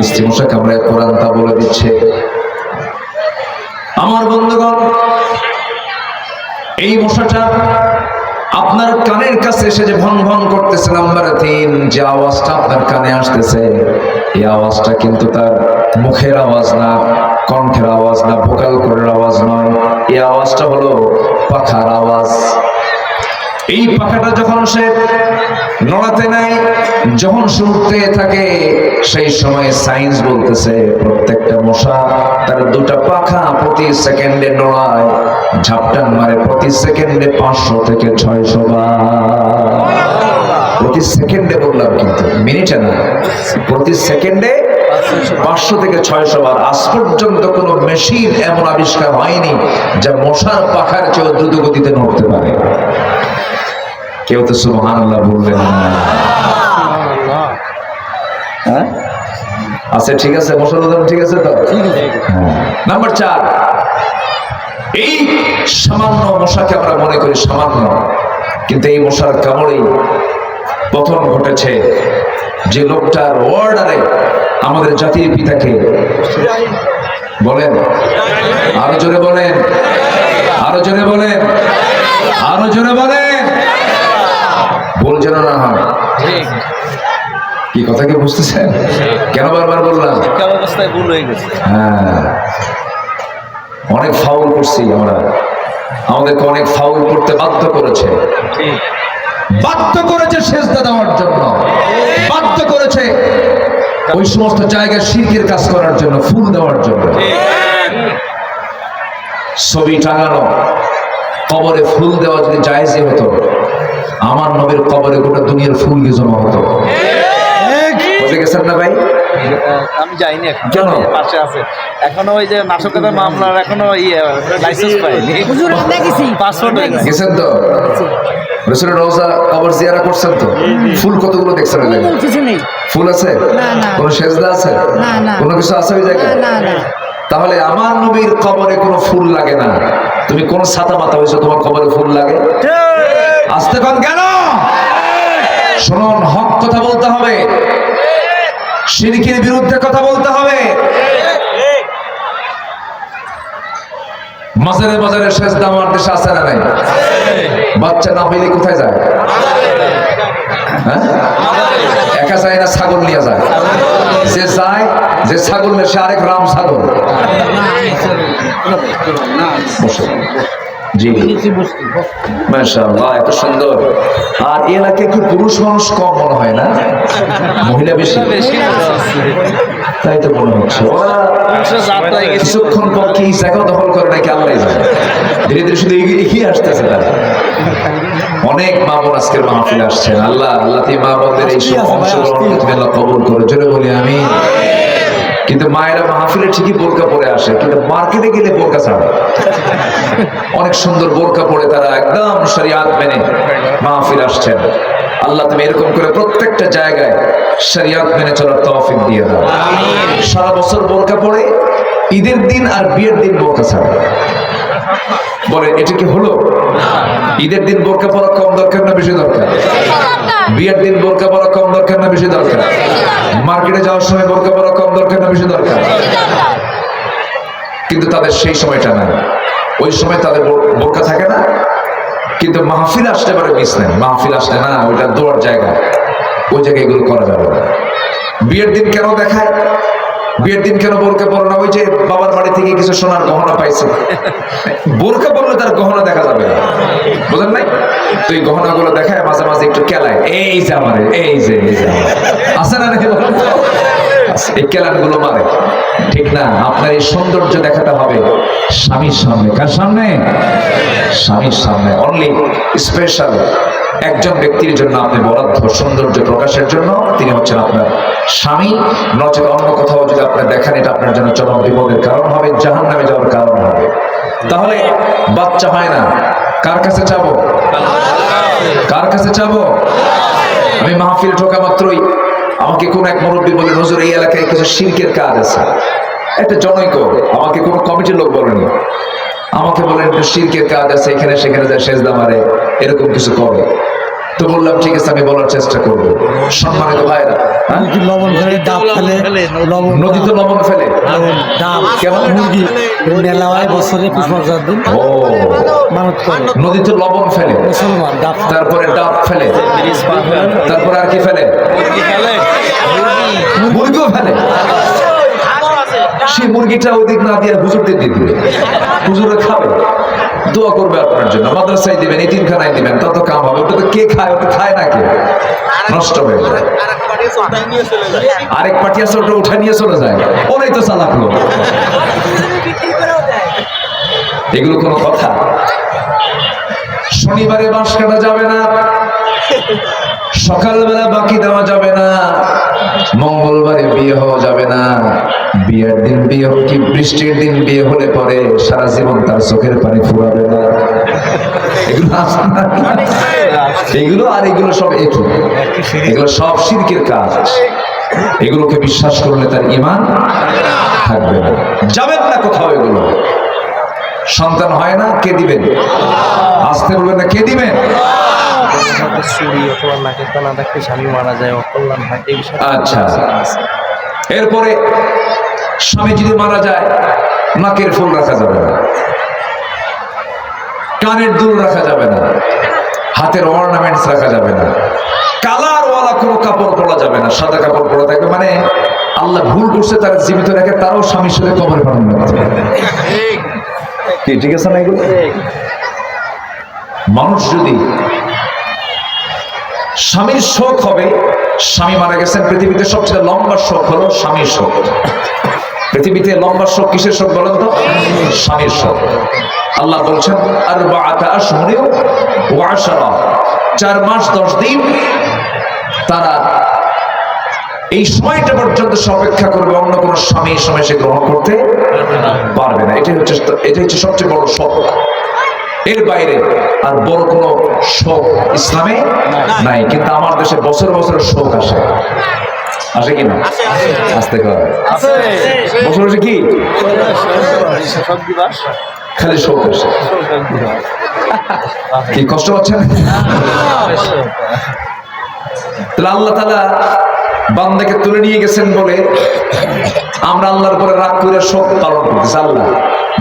স্ত্রী মশা কামড়ায়, কোরআন তা বলে দিচ্ছে। আমার বন্ধুগণ, এই মশাটা আপনার কানের কাছে এসে যে ভন ভন করতেছে, নাম্বার 3 যে আওয়াজটা আপনার কানে আসতেছে, এই আওয়াজটা কিন্তু তার মুখের আওয়াজ না, কণ্ঠের আওয়াজ না, ভোকাল করের আওয়াজ নয়। এই আওয়াজটা হলো পাখার আওয়াজ। এই পাখাটা যখন সে নড়াতে নেয়, যখন শুনতে থাকে, সেই সময় সায়েন্স বলতেছে প্রত্যেকটা মশা তার 2টা পাখা প্রতি সেকেন্ডে নড়ায়, ঝাপটান মারে প্রতি সেকেন্ডে 500 থেকে 600 বার। প্রতি সেকেন্ডে বললাম, কিন্তু মিনিটে না, প্রতি সেকেন্ডে 500 থেকে 600 বার। আজ পর্যন্ত কোনো মেশিন এমন আবিষ্কার হয়নি যা মশার পাখার চেয়ে দ্রুত গতিতে নড়তে পারে। কেউ তো সুবহানাল্লাহ বললেন না। হ্যাঁ আচ্ছা, ঠিক আছে, মশার উদাহরণ ঠিক আছে তো। নাম্বার 4, এই সামান্য মশাকে আমরা মনে করি সামান্য, কিন্তু এই মশার কামড়েই পতন ঘটেছে যে লোকটার অর্ডারে আমাদের জাতির পিতাকে বলেন, আরো জোরে বলেন, আরো জোরে বলেন, আরো জোরে বলেন, ভুল যেন না হয়। কি কথা কি বুঝতেছেন? কেন বারবার বললাম? অবস্থায় ভুল হয়ে গেছে। হ্যাঁ, অনেক ফাউল করছি আমরা, আমাদেরকে অনেক ফাউল করতে বাধ্য করেছে, বাধ্য করেছে সেজদা দেওয়ার জন্য, বাধ্য করেছে ওই সমস্ত জায়গায় শিরকের কাজ করার জন্য, ফুল দেওয়ার জন্য। ছবি টাঙানো, কবরে ফুল দেওয়া যদি জায়েজই হতো, আমার নবীর কবরে গোটা দুনিয়ার ফুল গিয়ে জমা হতো। বুঝে গেছেন না ভাই? আমি যাইনি এখন, কেন? পাশে আছে এখনো ওই যে নাশকতার মামলার এখনো লাইসেন্স পাইনি, পাসপোর্ট হয়ে গেছে। গেছেন তো? রাসূলের রওজা কবর জিয়ারা করছেন তো? ফুল কতগুলো দেখছেন? ফুল আছে? কোনো সেজদা আছে? কোনো কিছু আছে ওই জায়গায়? তাহলে আমার নবীর কবরে কোনো ফুল লাগে না। তুমি কোন ছাতা মাথা হয়েছো তোমার কবরে ফুল লাগে? আসতে কন কেন? শুনুন, হক কথা বলতে হবে, শিরকের বিরুদ্ধে কথা বলতে হবে। মাজারে মাজারে সেজদা আমার দেশে আছে না নাই? বাচ্চা না হইলে কোথায় যায়? হ্যাঁ, একা যায় না, ছাগল নিয়ে যায়। যে যায়, যে ছাগল সে আরেক রাম ছাগল। জি, মাশাআল্লাহ, এত সুন্দর। আর এই এলাকায় কি পুরুষ মানুষ কম মনে হয় না, মহিলা বেশি? তাই তো মনে হচ্ছে। ওরা কিছুক্ষণ পর কি জায়গা দখল করে নাকি আল্লাহ জানে। ধীরে ধীরে শুধু এগিয়ে আসতেছে তারা। অনেক মা বোন আজকের মাহফিলে আসছেন। আল্লাহ আল্লাহ তুমি মা বোনদের এই সব অংশগ্রহণ তুমি আল্লাহ কবুল করো, জোরে বলি আমিন। কিন্তু মায়েরা মাহফিলে ঠিকই বোরকা পরে আসে, কিন্তু মার্কেটে গেলে বোরকা ছাড়ে। অনেক সুন্দর বোরকা পরে তারা একদম শরিয়াত মেনে মাহফিল আসছেন। আল্লাহ তুমি এরকম করে প্রত্যেকটা জায়গায় শরিয়াত মেনে চলার তৌফিক দিয়ে দাও। সারা বছর বোরকা পরে, ঈদের দিন আর বিয়ের দিন বোরকা ছাড়ে। বলে এটা কি হলো? ঈদের দিন বোরকা পরা কম দরকার না বেশি দরকার? বিয়ের দিন বোরকা পরা কম দরকার না বেশি দরকার? মার্কেটে যাওয়ার সময় বোরকা পরা কম দরকার না বেশি দরকার? কিন্তু তাদের সেই সময়টা নাই, ওই সময় তাদের বোরকা থাকে না। কিন্তু মাহফিল আসতে পারে মিস নেই, মাহফিল আসলে না, ওইটা দোয়ার জায়গা, ওই জায়গায় এগুলো করা যাবে না। বিয়ের দিন কেন দেখায়? বিয়ের দিন কেন বোরকা পরে না? ওই যে বাবার বাড়ি থেকে কিছু সোনার গহনা পাইছে, বোরকা পরলে তার গহনা দেখা যাবে না, বুঝলেন নাই? তো এই গহনা গুলো দেখায়, মাঝে মাঝে একটু কেলায়, এই যে আমারে, এই যে আছে না নাকি? এই কেলান গুলো মারে, ঠিক না? আপনার এই সৌন্দর্য দেখাতে হবে স্বামীর সামনে। কার সামনে? স্বামীর সামনে। অনলি স্পেশাল একজন ব্যক্তির জন্য আপনি বরাদ্দ সৌন্দর্য প্রকাশের জন্য, তিনি হচ্ছেন আপনার স্বামী। নচেত অন্য কোথাও যদি আপনি দেখেন, এটা আপনার জন্য চরম বিপদের কারণ হবে, জাহান্নামে যাওয়ার কারণ হবে। তাহলে বাচ্চা হয় না, কার কাছে চাবো? কার কাছে চাবো? আমি মাহফিল ঢোকা মাত্রই আমাকে কোন এক মুরব্বী বলে, হুজুর এই এলাকায় কিছু শিরকের কাজ আছে, একটা জনৈক, আমাকে কোনো কমিটির লোক বলেনি, আমাকে বলেন একটু শিরকের কাজ আছে, এখানে সেখানে যায় সেজদা মারে, এরকম কিছু করে। তো বললাম ঠিক আছে, আমি বলার চেষ্টা করবো। সম্মানিত ভাইরা, লবণ ফেলে, ডাব ফেলে, লবণ নদীতে লবণ ফেলে, ডাব কেমন? মুরগি মেলা হয় বছরে পুষ্পার দিন ও, মানত করে নদীতে লবণ ফেলে, মুসলমান ডাব ফেলে। তারপরে ডাব ফেলে, তারপরে আর কি ফেলে? মুরগিও ফেলে। সেই মুরগিটা ওদিক না দিয়ে হুজুরদের দিয়ে দিবে, হুজুরে খাবে, দোয়া করবে আপনার জন্য, মাদ্রাসায় দিবেন, এতিমখানায় দিবেন, তত কাম হবে। ওটা তো কে খায়? ওটা খায় না কে? নষ্ট হয়ে যায়। আরেক পার্টি আছে, ওটা উঠে নিয়ে চলে যায়, ওরাই তো চালাক লোক। এগুলো কোনো কথা? শনিবারে বাঁশ কাটা যাবে না, সকালবেলা বাকি দেওয়া যাবে না, মঙ্গলবারে বিয়ে হওয়া যাবে না। বিয়ের দিন বিয়ে কি বৃষ্টির দিন বিয়ে হলে পরে সারা জীবন তার চোখের পানি ফুরাবে না। এগুলো আছে না? এগুলো আর এগুলো সব একই, এগুলো সব শিরকের কাজ। এগুলোকে বিশ্বাস করলে তার ঈমান থাকবে না, যাবেন না কোথাও। এগুলো সন্তান হয় না, কে দিবেন? আসতে বলবেন না, কে দিবেন? স্বামী মারা যায়, অকল্যাণ হয়, এই বিষয়ে আচ্ছা, এরপরে স্বামী যদি মারা যায়, নাকের ফুল রাখা যাবে না, কানের দুল রাখা যাবে না, হাতের অর্নামেন্টস রাখা যাবে না, কালার ওয়ালা কোনো কাপড় পরা যাবে না, সাদা কাপড় পরা থাকবে। মানে আল্লাহ ভুল করছে, তারা জীবিত রেখে তারাও স্বামীর সাথে কবরে পাঠানো কি ঠিক আছে না? এগুলো মানুষ যদি স্বামীর শোক হবে, স্বামী মারা গেছেন, পৃথিবীতে সবচেয়ে লম্বা শোক হলো স্বামীর শোক। পৃথিবীতে লম্বা শোক কিসের শোক বলেন তো? স্বামীর শোক। আল্লাহ বলছেন আরবাআতা আশহুরিন ওয়া আশরা, 4 মাস 10 দিন তারা এই সময়টা পর্যন্ত অপেক্ষা করবে, অন্য কোন স্বামী এই সময় সে গ্রহণ করতে পারবে না। এটাই হচ্ছে সবচেয়ে বড় শোক। এর বাইরে আর বড় কোন শোক ইসলামে নাই। কিন্তু আমার দেশে বছর বছর শোক আসে, আসে কি না? আসতে করে বছর বছর কি খালি শোক আসে। কি কষ্ট পাচ্ছেন? তাহলে আল্লাহ তাআলা বান্দাকে তুলে নিয়ে গেছেন বলে আমরা আল্লাহর উপরে রাগ করে শোক পালন করতেছি। আল্লাহ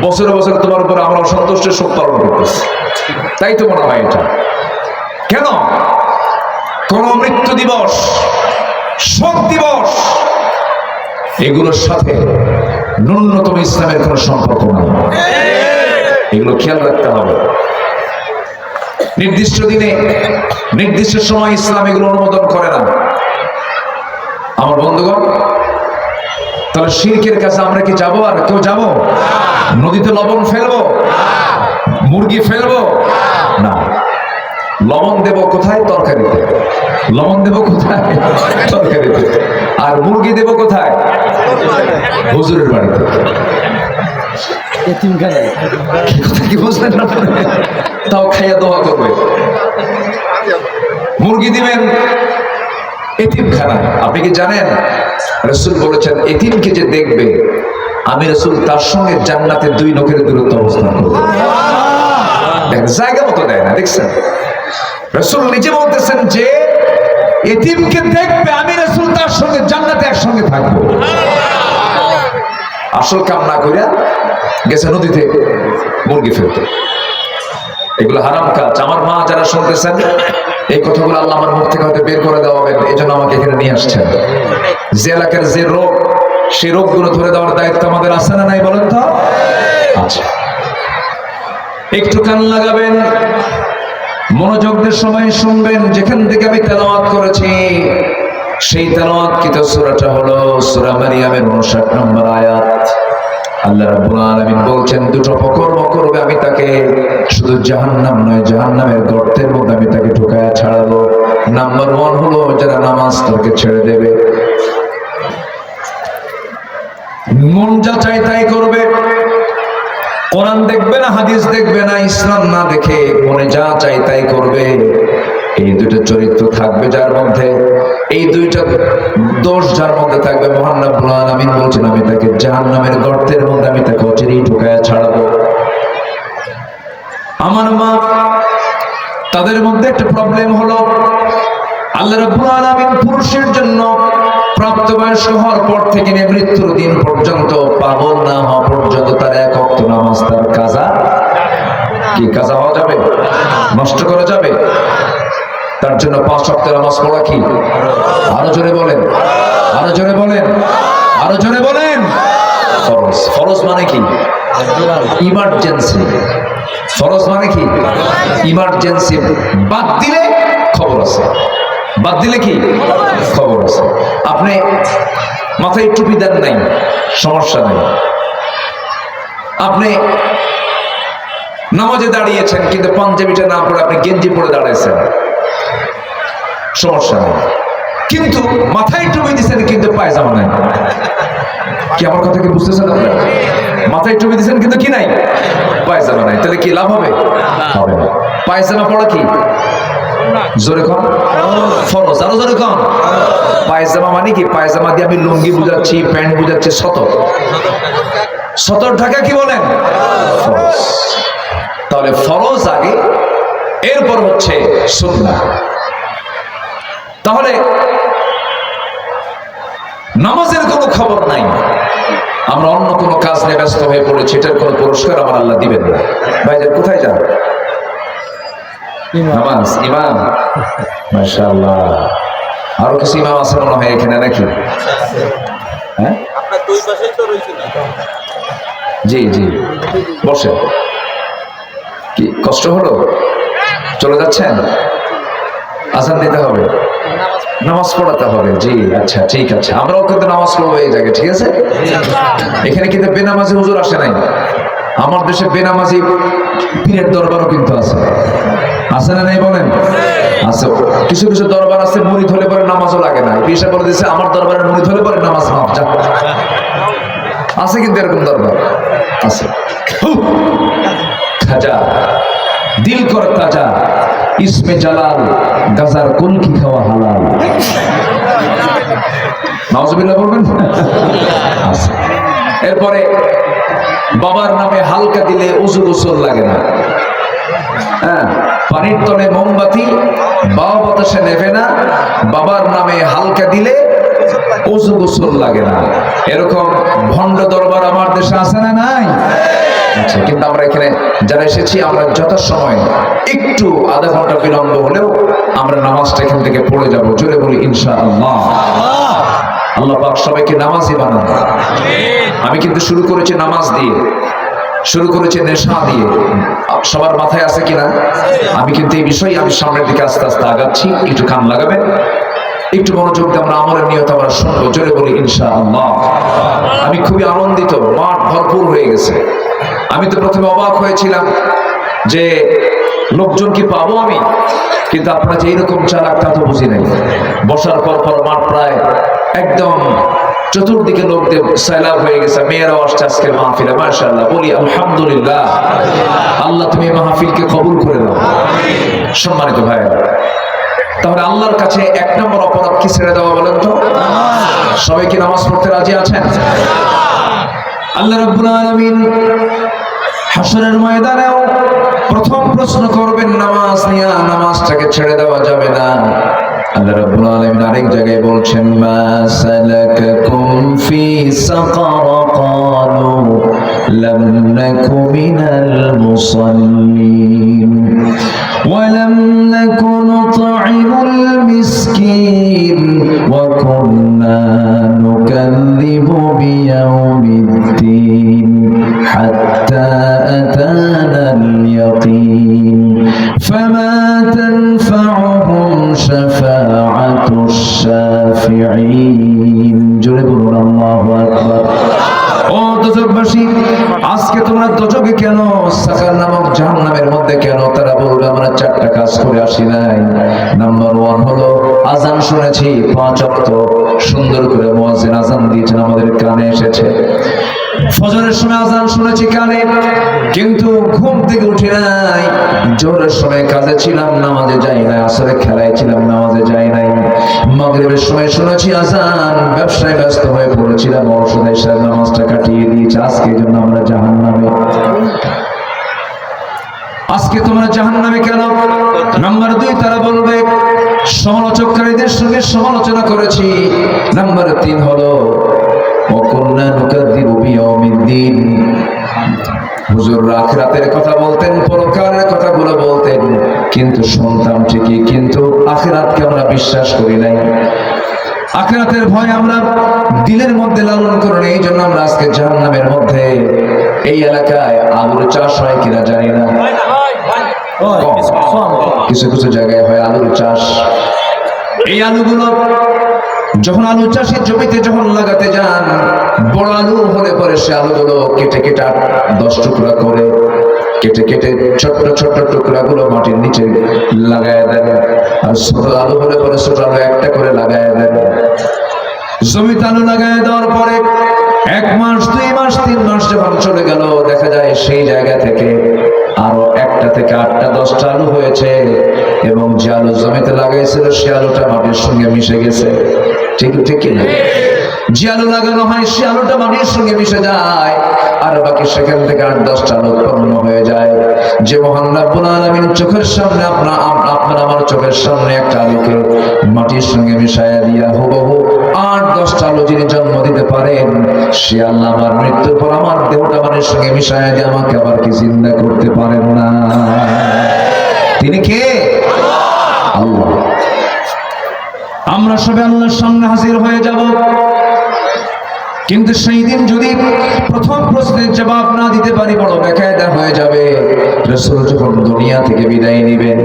বছরে বছরে তোমার উপরে আমরা অসন্তুষ্টের শোক পালন করতেছি, তাই তো মনে হয় এটা। কেন? কোন মৃত্যু দিবস, শোক দিবস, এগুলোর সাথে ন্যূনতম ইসলামের কোন সম্পর্ক নাই। এগুলো খেয়াল রাখতে হবে। নির্দিষ্ট দিনে নির্দিষ্ট সময় ইসলাম এগুলো অনুমোদন করে না। আমার বন্ধুগণ, তাহলে শিরকের কাছে আমরা কি যাব? আর কেউ যাব? নদীতে লবণ ফেলবো? মুরগি ফেলবো না। লবণ দেব কোথায়? তরকারিতে। লবণ দেব কোথায়? তরকারিতে। আর মুরগি দেব কোথায়? হুজুরের বাড়িতে। কি বুঝলেন না? তাও খাইয়া দোয়া করবে। মুরগি দিবেন এতিমখানায়। আপনি কি জানেন রাসূল বলেছেন, এতিমকে যে দেখবে আমি রাসূল তার সঙ্গে জান্নাতে 2 নখের দূরত্ব অবস্থান করব। দেখেন জায়গা মতো দেয় না, দেখছেন? রাসূল নিজে বলতেছেন যে এতিমকে দেখবে, আমি রাসূল তার সঙ্গে জান্নাতে একসঙ্গে থাকবো। আসল কাম না কইরা গেছে নদীতে মুরগি ফেলতে। এগুলো হারাম কাজ। আমার মা যারা শুনতেছেন এই কথাগুলো আল্লাহ আমার মুখ থেকে হয়তো বের করে দেওয়া হবে, এই জন্য আমাকে এখানে নিয়ে আসছেন। যে এলাকার যে রোগ, সেই রোগগুলো ধরে দেওয়ার দায়িত্ব আমাদের আছে না নাই বলেন তো? আচ্ছা, একটু কান লাগাবেন, মনোযোগ দিয়ে সবাই শুনবেন। যেখান থেকে আমি তেলাওয়াত করেছি সেই তেলাওয়াতকৃত সূরাটা হলো সূরা মারিয়ামের 59 নম্বর আয়াত। আল্লাহ রাব্বুল আলামিন বলছেন, দুটো কর্ম করবে আমি তাকে শুধু জাহান্নাম নয়, জাহান্নামের গর্তের মধ্যে আমি তাকে ঢুকায়া ছাড়াবো। নাম্বার 1 হলো যারা নামাজ তাকে ছেড়ে দেবে, মন যা চাই তাই করবে, কোরআন দেখবে না, হাদিস দেখবে না, ইসলাম না দেখে মনে যা চাই তাই করবে। এই দুইটা চরিত্র থাকবে যার মধ্যে, এই দুইটা দোষ যার মধ্যে থাকবে, মহান রব্বুল আলামিন বলছেন আমি তাকে জাহান্নামের গর্তের মধ্যে আমি তাকে অচিরেই ঢুকায়া ছাড়াবো। আমার মা, তাদের মধ্যে একটা প্রবলেম হলো আল্লাহ রাব্বুল আলামিন পুরুষের জন্য প্রাপ্তবয়স্ক হওয়ার পর থেকে নিয়ে মৃত্যুর দিন পর্যন্ত, পাগল না হওয়া পর্যন্ত তার এক ওয়াক্ত নামাজ তার কাজা কি কাজা হওয়া যাবে, নষ্ট করা যাবে? তার জন্য 5 ওয়াক্ত নামাজ পড়া কি? আরো জোরে বলেন, আরো জোরে বলেন, আরো জোরে বলেন। ফরজ। ফরজ মানে কি? ইমার্জেন্সি। ফরজ মানে কি? ইমার্জেন্সি। বাদ দিলে খবর আছে, বাদ দিলে কি খবর আছে? আপনি মাথায় টুপি দেন নাই, সমস্যা নেই। আপনি নামাজে দাঁড়িয়েছেন কিন্তু পাঞ্জাবিটা না পরে আপনি গেঞ্জি পরে দাঁড়াইছেন, সমস্যা নেই। কিন্তু মাথায় টুপি দিচ্ছেন কিন্তু পায়জামা নাই। কি আমার কথা কি বুঝতেছেন আপনারা? মাথায় টুপি দিচ্ছেন কিন্তু কি নাই, পায়জামা নাই, তাহলে কি লাভ হবে? হবে না। পায়জামা পড়া কি? জোরে কন। ফরজ। আরো জোরে কন। পায়জামা মানে কি? পায়জামা দিয়ে আমি লুঙ্গি বুঝাচ্ছি, প্যান্ট বুঝাচ্ছি, সতর। সতর ঢাকা কি বলেন? ফরজ। তাহলে ফরজ আগে, এরপর হচ্ছে সুন্নাহ। তাহলে নামাজের কোনো খবর নাই, আমরা অন্য কোনো কাজ নিয়ে ব্যস্ত হয়ে পড়েছি, এটার কোনো পুরস্কার আমার আল্লাহ দিবেন না। ভাইজান কোথায় যান? নামাজ। ইমাম, মাশাআল্লাহ। আরো কিছু ইমাম আছে মনে হয় এখানে নাকি? হ্যাঁ, জি জি, বসেন। কি কষ্ট হলো? চলে যাচ্ছেন? আজান দিতে হবে, নামাজ পড়াতে হবে। জি আচ্ছা, ঠিক আছে। আমরাও কিন্তু নামাজ পড়বো এই জায়গায়, ঠিক আছে? এখানে কিন্তু বেনামাজি হুজুর আসে নাই। আমার দেশে বেনামাজি পীরের দরবারও কিন্তু আছে, আছে না নাই বলেন? আছে। কিছু কিছু দরবার আছে মুরিদ হলে পরে নামাজও লাগে না, পীর সাহেব বলে দিচ্ছে আমার দরবারের মুরিদ হলে পরে নামাজ মাফ। যা, আছে কিন্তু এরকম দরবার আছে। খাজা দিল কর তাজা, ইসমে জালাল, গাজার কুলকি খাওয়া হালাল। নাউজুবিল্লাহ বলবেন। এরপরে বাবার নামে হালকা দিলে উজু গোসল লাগে না। হ্যাঁ, পানির তলে মোমবাতি বাবা বাতাসে নেবে না, বাবার নামে হালকা দিলে উজু গোসল লাগে না। এরকম ভণ্ড দরবার আমার দেশে আছে না নাই? আচ্ছা, কিন্তু আমরা এখানে যারা এসেছি আমরা যথাসময় একটু আধা ঘন্টা বিলম্ব হলেও আমরা নামাজটা এখান থেকে পড়ে যাব। জোরে বলি ইনশাআল্লাহ। আল্লাহ পাক সবাইকে নামাজি বানান। আমি কিন্তু শুরু করেছি নামাজ দিয়ে, শুরু করেছি নেশা দিয়ে। সবার মাথায় আছে কিনা? আমি কিন্তু এই বিষয়ে আমি সামনের দিকে আস্তে আস্তে আগাচ্ছি। একটু কান লাগাবেন, একটু মনোযোগ দিয়ে আমরা আমলের নিয়ত আমরা শুনবো। জোরে বলি ইনশাআল্লাহ। আমি খুবই আনন্দিত, মাঠ ভরপুর হয়ে গেছে। আমি তো প্রথমে অবাক হয়েছিলাম যে লোকজন কি পাবো আমি, কিন্তু আপনারা যে এইরকম চালাক তা তো বুঝি নাই। বসার পর পর মাঠ প্রায় একদম চতুর্দিকে লোকদের সয়লাব হয়ে গেছে। মেয়েরাও আসছে আজকের মাহফিলে, মাশাআল্লাহ। বলি আলহামদুলিল্লাহ। আল্লাহ তুমি মাহফিলকে কবুল করে দাও। সম্মানিত ভাইরা, তাহলে আল্লাহর কাছে 1 নম্বর অপরাধ কি ছেড়ে দেওয়া বলেন তো? সবাই কি নামাজ পড়তে রাজি আছেন? আল্লাহ রাব্বুল আলামিন হাসরের ময়দানেও প্রথম প্রশ্ন করবেন নামাজ নিয়ে, নামাজটাকে ছেড়ে দেওয়া যাবে না। আল্লাহ রাব্বুল আলামিন আরেক জায়গায় বলছেন, মা সালাকাকুম ফি সাকার ক্বালু লাম নাকু মিনাল মুসাল্লিন ওয়া লাম নাকু নুতঈমুল মিসকিন ওয়া কুন্না নুকাযযিবু বিয়াউমিদ্দিন হাত্তা আতানাল ইয়াকিন ফামা তানফাউহুম শাফাআতুশ শাফিঈন। জোরে বলুন আল্লাহু আকবার। ও দোজখবাসী, আজকে তোমরা দোজখে কেন, সাকার নামক জাহান্নামের মধ্যে কেন? তারা বলবে আমরা 4টা কাজ করে আসি নাই। নাম্বার 1 হলো আজান শুনেছি 5 ওয়াক্ত, সুন্দর করে মুয়াজ্জিন আজান দিয়েছেন, আমাদের কানে এসেছে। ফজরের সময় আজান শুনেছি কানে, কিন্তু ঘুম থেকে উঠি নাই। জোহরের সময় কাজে ছিলাম, নামাজে যাই নাই। আসরে খেলায় ছিলাম, নামাজে যাই নাই। মাগরিবের সময় শুনেছি আজান, ব্যবসায় ব্যস্ত হয়ে পড়েছিলাম, ঔষধের সাথে নামাজটা কাটিয়ে দিয়েছি। আজকে এই জন্য আমরা জাহান্নামে। আজকে তোমরা জাহান্নামে কেন? নাম্বার 2, তারা বলবে সমালোচককারীদের সঙ্গে সমালোচনা করেছি। নাম্বার 3 হলো ওয়াকুন্না নুকাযযিবু বিয়াউমিদ্দিন। হুজুর আখিরাতের কথা বলতেন, পরকালের কথাগুলো বলতেন, কিন্তু শুনতাম ঠিকই, কিন্তু আখিরাতকে আমরা বিশ্বাস করি নাই। আখিরাতের ভয় আমরা দিলের মধ্যে লালন করি, এই জন্য আমরা আজকে জাহান্নামের মধ্যে। এই এলাকায় আলুর চাষ হয় কিনা জানি না, কিছু কিছু জায়গায় হয় আলুর চাষ। এই আলুগুলো যখন আলু চাষের জমিতে যখন লাগাতে যান, বড় আলু হলে পরে সে আলুগুলো কেটে কেটে 10 টুকরা করে কেটে কেটে ছোট্ট ছোট্ট টুকরাগুলো মাটির নিচে লাগায় দেন। আর ছোট আলু হলে পরে ছোট আলু একটা করে লাগায় দেন। জমিতে আলু লাগায় দেওয়ার পরে 1 মাস 2 মাস 3 মাস যখন চলে গেল, দেখা যায় সেই জায়গা থেকে আরো 1টা থেকে 8টা 10টা আলু হয়েছে, এবং যে আলু জমিতে লাগাইছিল সে আলুটা মাটির সঙ্গে মিশে গেছে। ঠিক ঠিক না? যে আলু লাগানো হয় সে আলুটা মাটির সঙ্গে মিশে যায়, আর বাকি সেখান থেকে 8-10টা আলু উৎপন্ন হয়ে যায়। যে মহান রব্বুল আলামিন চোখের সামনে আপনার আমার চোখের সামনে একটা আলুকে মাটির সঙ্গে মিশাইয়া দিয়া হুবহু 8-10টা আলু যিনি জন্ম দিতে পারেন, সে আল্লাহ আমার মৃত্যুর পর আমার দেহটা মাটির সঙ্গে মিশাইয়া দিয়ে আমাকে আবার কি জিন্দা করতে পারেন না? তিনি কে? আল্লাহ। আমরা সবাই আল্লাহর সামনে হাজির হয়ে যাব, কিন্তু সেই দিন যদি প্রথম প্রশ্নের জবাব না দিতে পারি, বড় বেকায়দা হয়ে যাবে। রাসূল যখন দুনিয়া থেকে বিদায় নেবেন,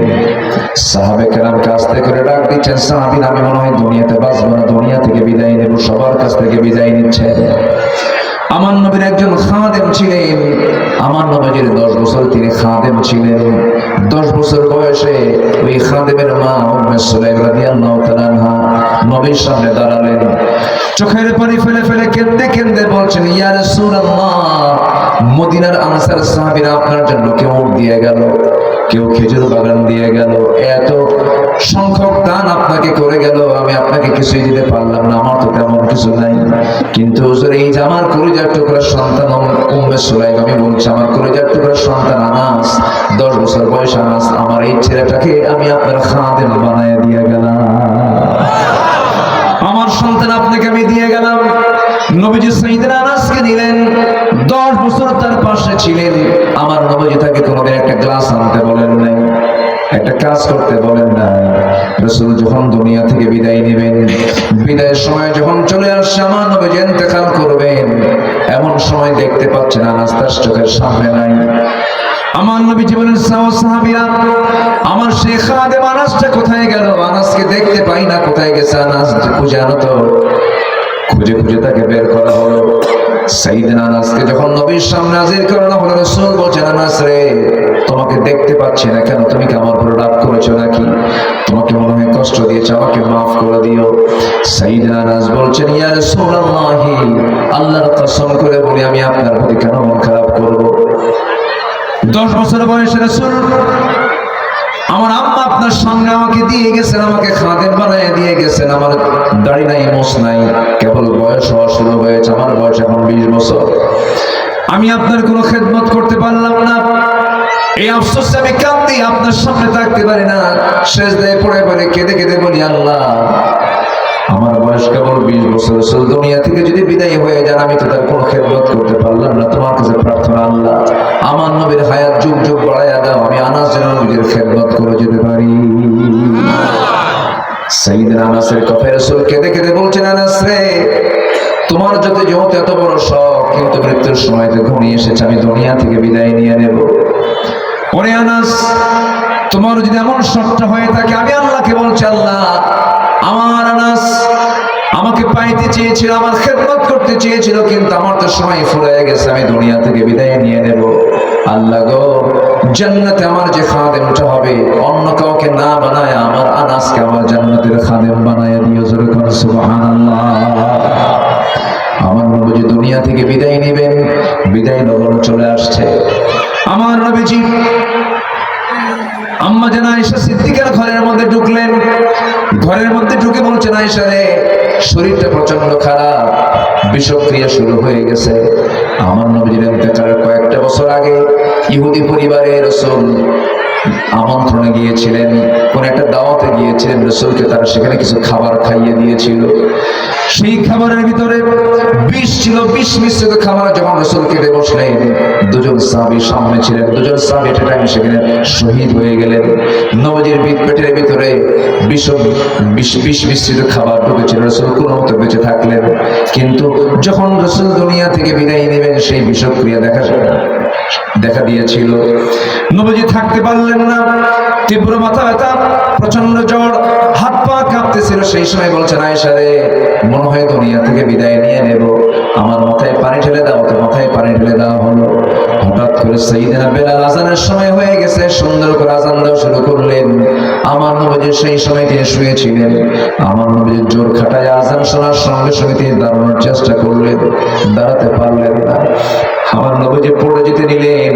সাহাবে কেরাম কাছ থেকে করে ডাক দিচ্ছেন, সাহাবী আমি মনে হয় দুনিয়াতে বাঁচবো না, দুনিয়া থেকে বিদায় নেব। সবার কাছ থেকে বিদায় নিচ্ছেন। আমার নবীর একজন খাদেম ছিলেন, আমার নবীর 10 বছর তিনি খাদেম ছিলেন। 10 বছর বয়সে ওই খাদেমের মা উম্মে সুলাইম রাদিয়াল্লাহু তাআলা আনহা নবীর সামনে দাঁড়ালেন, চোখের পানি ফেলে ফেলে কেঁদে কেঁদে বলছেন, ইয়া রাসূলুল্লাহ, মদিনার আনসার সাহাবীরা আপনার জন্য কেউ উট দিয়ে গেল, কেউ খেজুর বাগান দিয়ে গেল, এত সংখ্যক দান আপনাকে করে গেল, আমি আপনাকে কিছুই দিতে পারলাম না, আমার তো তেমন কিছু নাই। কিন্তু হুজুর এই যে আমার কলিজার টুকরা সন্তান উম্মে সুলাইম, আমি বলছি আমার কলিজার টুকরা সন্তান আনাস, 10 বছর বয়স আনাস, আমার এই ছেলেটাকে আমি আপনার খাদেম বানায় দিয়ে গেলাম, আমার সন্তান আপনাকে আমি দিয়ে গেলাম। নবীজি সাইয়েদনা আনাসকে নিলেন, 10 বছর তার পাশে ছিলেন। আমার নবীজি তাকে কোনোদিন একটা গ্লাস আনতে বলেন নাই, একটা কাজ করতে বলেন না। রাসূল যখন দুনিয়া থেকে বিদায় নেবেন, বিদায়ের সময় যখন চলে আসছে, আমার নবীজি ইন্তেকাল করবেন, এমন সময় দেখতে পাচ্ছেন আনাস তার চোখের সামনে নাই। আমার নবীজি বলেন, সাহাবীরা আমার সেই খাদেম আনাসটা কোথায় গেল? আনাসকে দেখতে পাই না, কোথায় গেছে? আনাস খুঁজে আনো তো। খুঁজে খুঁজে তাকে বের করা হলো। সাইয়েদনা আনাসকে যখন নবীর সামনে হাজির করানো হলো, রাসূল বলেন, আনাস রে, তোমাকে দেখতে পাচ্ছি না কেন? তুমি কি আমার উপর রাগ করেছো নাকি? তোমাকে মনে হয় কষ্ট দিয়েছে, আমাকে মাফ করে দিও। সাইয়েদনা আনাস বলছেন, ইয়া রাসূলুল্লাহ, আল্লাহর কসম করে বলি আমি আপনার প্রতি কেন মন খারাপ করব? 10 বছর বয়সে রাসূল আমার আম্মা আপনার সামনে আমাকে দিয়ে গেছেন, আমাকে খাদেম বানায় দিয়ে গেছেন। আমার দাড়ি নাই, মোছ নাই, কেবল বয়স হওয়া শুরু হয়েছে, আমার বয়স এখন 20 বছর। আমি আপনার কোনো খেদমত করতে পারলাম না, এই আফসোস আমি কাঁদি, আপনার সামনে থাকতে পারি না। সেজদায় পড়ে পড়ে কেঁদে কেঁদে বলি, আল্লাহ আমার বয়স কেবল 20 বছর, রাসূল দুনিয়া থেকে যদি বিদায় হয়ে যান আমি তো তার কোনো খেদমত করতে পারলাম না। তোমার কাছে প্রার্থনা, আল্লাহ আমার নবীর হায়াত যুগ যুগ বাড়াইয়া দাও, আমি আনাস যেন নবীর খেদমত করে যেতে পারি। সাইয়েদনা আনাসের কথা রাসূল কেঁদে কেঁদে বলছেন, আনাস রে, তোমার যত যেহেতু এত বড় শখ, কিন্তু মৃত্যুর সময় তো ঘনিয়ে এসেছে, আমি দুনিয়া থেকে বিদায় নিয়ে নেব। ওরে আনাস, তোমার যদি এমন শখটা হয়ে থাকে, আমি আল্লাহকে বলছি, আল্লাহ আমার আনাস আমাকে পাইতে চেয়েছিল, আমার খেদমত করতে চেয়েছিল, কিন্তু আমার তো সময় ফুরিয়ে গেছে, আমি দুনিয়া থেকে বিদায় নিয়ে নেব। আল্লাহ গো, জান্নাতে আমার যে খাদেমটা হবে, অন্য কাউকে না বানায় আমার আনাসকে আমার জান্নাতের খাদেম বানায় দিও। জোরে করে সুবহানাল্লাহ। আমার নবী দুনিয়া থেকে বিদায় নেবেন, বিদায় লগন চলে আসছে। আমার নবীজি আম্মা জান আয়েশা সিদ্দিকার ঘরের মধ্যে ঢুকলেন। ঘরের মধ্যে ঢুকে বলছেন, আয়েশা রে, শরীরটা প্রচন্ড খারাপ, বিষক্রিয়া শুরু হয়ে গেছে। আমার নবীর ইন্তেকালের কয়েকটা বছর আগে ইহুদি পরিবারে রাসূল আমন্ত্রণে গিয়েছিলেন, কোন একটা দাওয়াতে গিয়েছিলেন, রাসূলকে তারা সেখানে কিছু খাবার খাইয়ে দিয়েছিল। সেই খাবারের ভিতরে বিষ ছিল, বিষ মিশ্রিত খাবার। যখন রাসূল খেতে বসলেন, দুজন সাহাবী সামনে ছিলেন, দুজন সাহাবী একটা টাইমে সেখানে শহীদ হয়ে গেলেন। নবীর পেটের ভিতরে বিষ মিশ্রিত খাবার ঢুকেছিল, রাসূল কোনো মতে বেঁচে থাকলেন। কিন্তু যখন রাসূল দুনিয়া থেকে বিদায় নেবেন, সেই বিষক্রিয়া দেখা দিয়েছিল। নবীজি থাকতে পারলেন না, তীব্র মাথা ব্যথা, প্রচন্ড জ্বর, হাত পা কাঁপতেছিল। সেই সময় বলছেন, আয়েশা রে, মনে হয় দুনিয়া থেকে বিদায় নিয়ে নেব, আমার মাথায় পানি ঢেলে দাও। তো মাথায় পানি ঢেলে দেওয়া হলো। হঠাৎ করে সাইয়েদনা বেলাল আজানের সময় হয়ে গেছে, সুন্দর করে আজান দেওয়া শুরু করলেন। আমার নবীজি সেই সময় তিনি শুয়েছিলেন। আমার নবীজি জোর খাটায় আজান শোনার সঙ্গে সঙ্গে তিনি দাঁড়ানোর চেষ্টা করলেন, দাঁড়াতে পারলেন না। আমার নবীজি পড়ে যেতে নিলেন,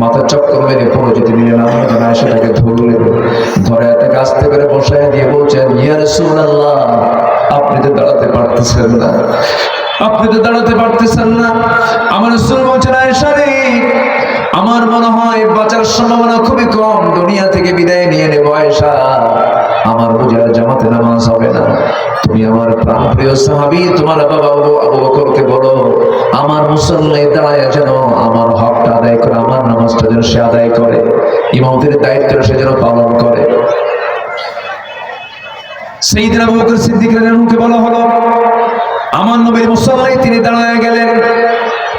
মাথা চক্কর মেরে পড়ে যেতে নিলেন। আম্মা জান আয়েশা তাকে ধরলেন, ধরে তাকে আস্তে করে বসায় দিয়ে বলছেন, ইয়া রাসূলুল্লাহ, আপনি তো দাঁড়াতে পারতেছেন না, আপনি তো দাঁড়াতে পারতেছেন না। আমার রাসূল বলছেন, আয়েশা রে, আমার মনে হয় বাঁচার সম্ভাবনা খুবই কম, দুনিয়া থেকে বিদায় নিয়ে নেব। আয়েশা, আমার বুঝার জামাতে নামাজ হবে না। তুমি আমার প্রাণপ্রিয় সাহাবী, তোমার বাবা আবু বকরকে বলো, আমার মুসল্লায় দাঁড়ায় যেন আমার হকটা আদায় করে, আমার নামাজটা যেন সে আদায় করে, ইমামতির দায়িত্বটা সে যেন পালন করে। সাইয়েদনা আবু বকর সিদ্দিক রাদিয়াল্লাহু আনহুকে বলা হলো, আমার নবীর মুসল্লায় তিনি দাঁড়ায় গেলেন।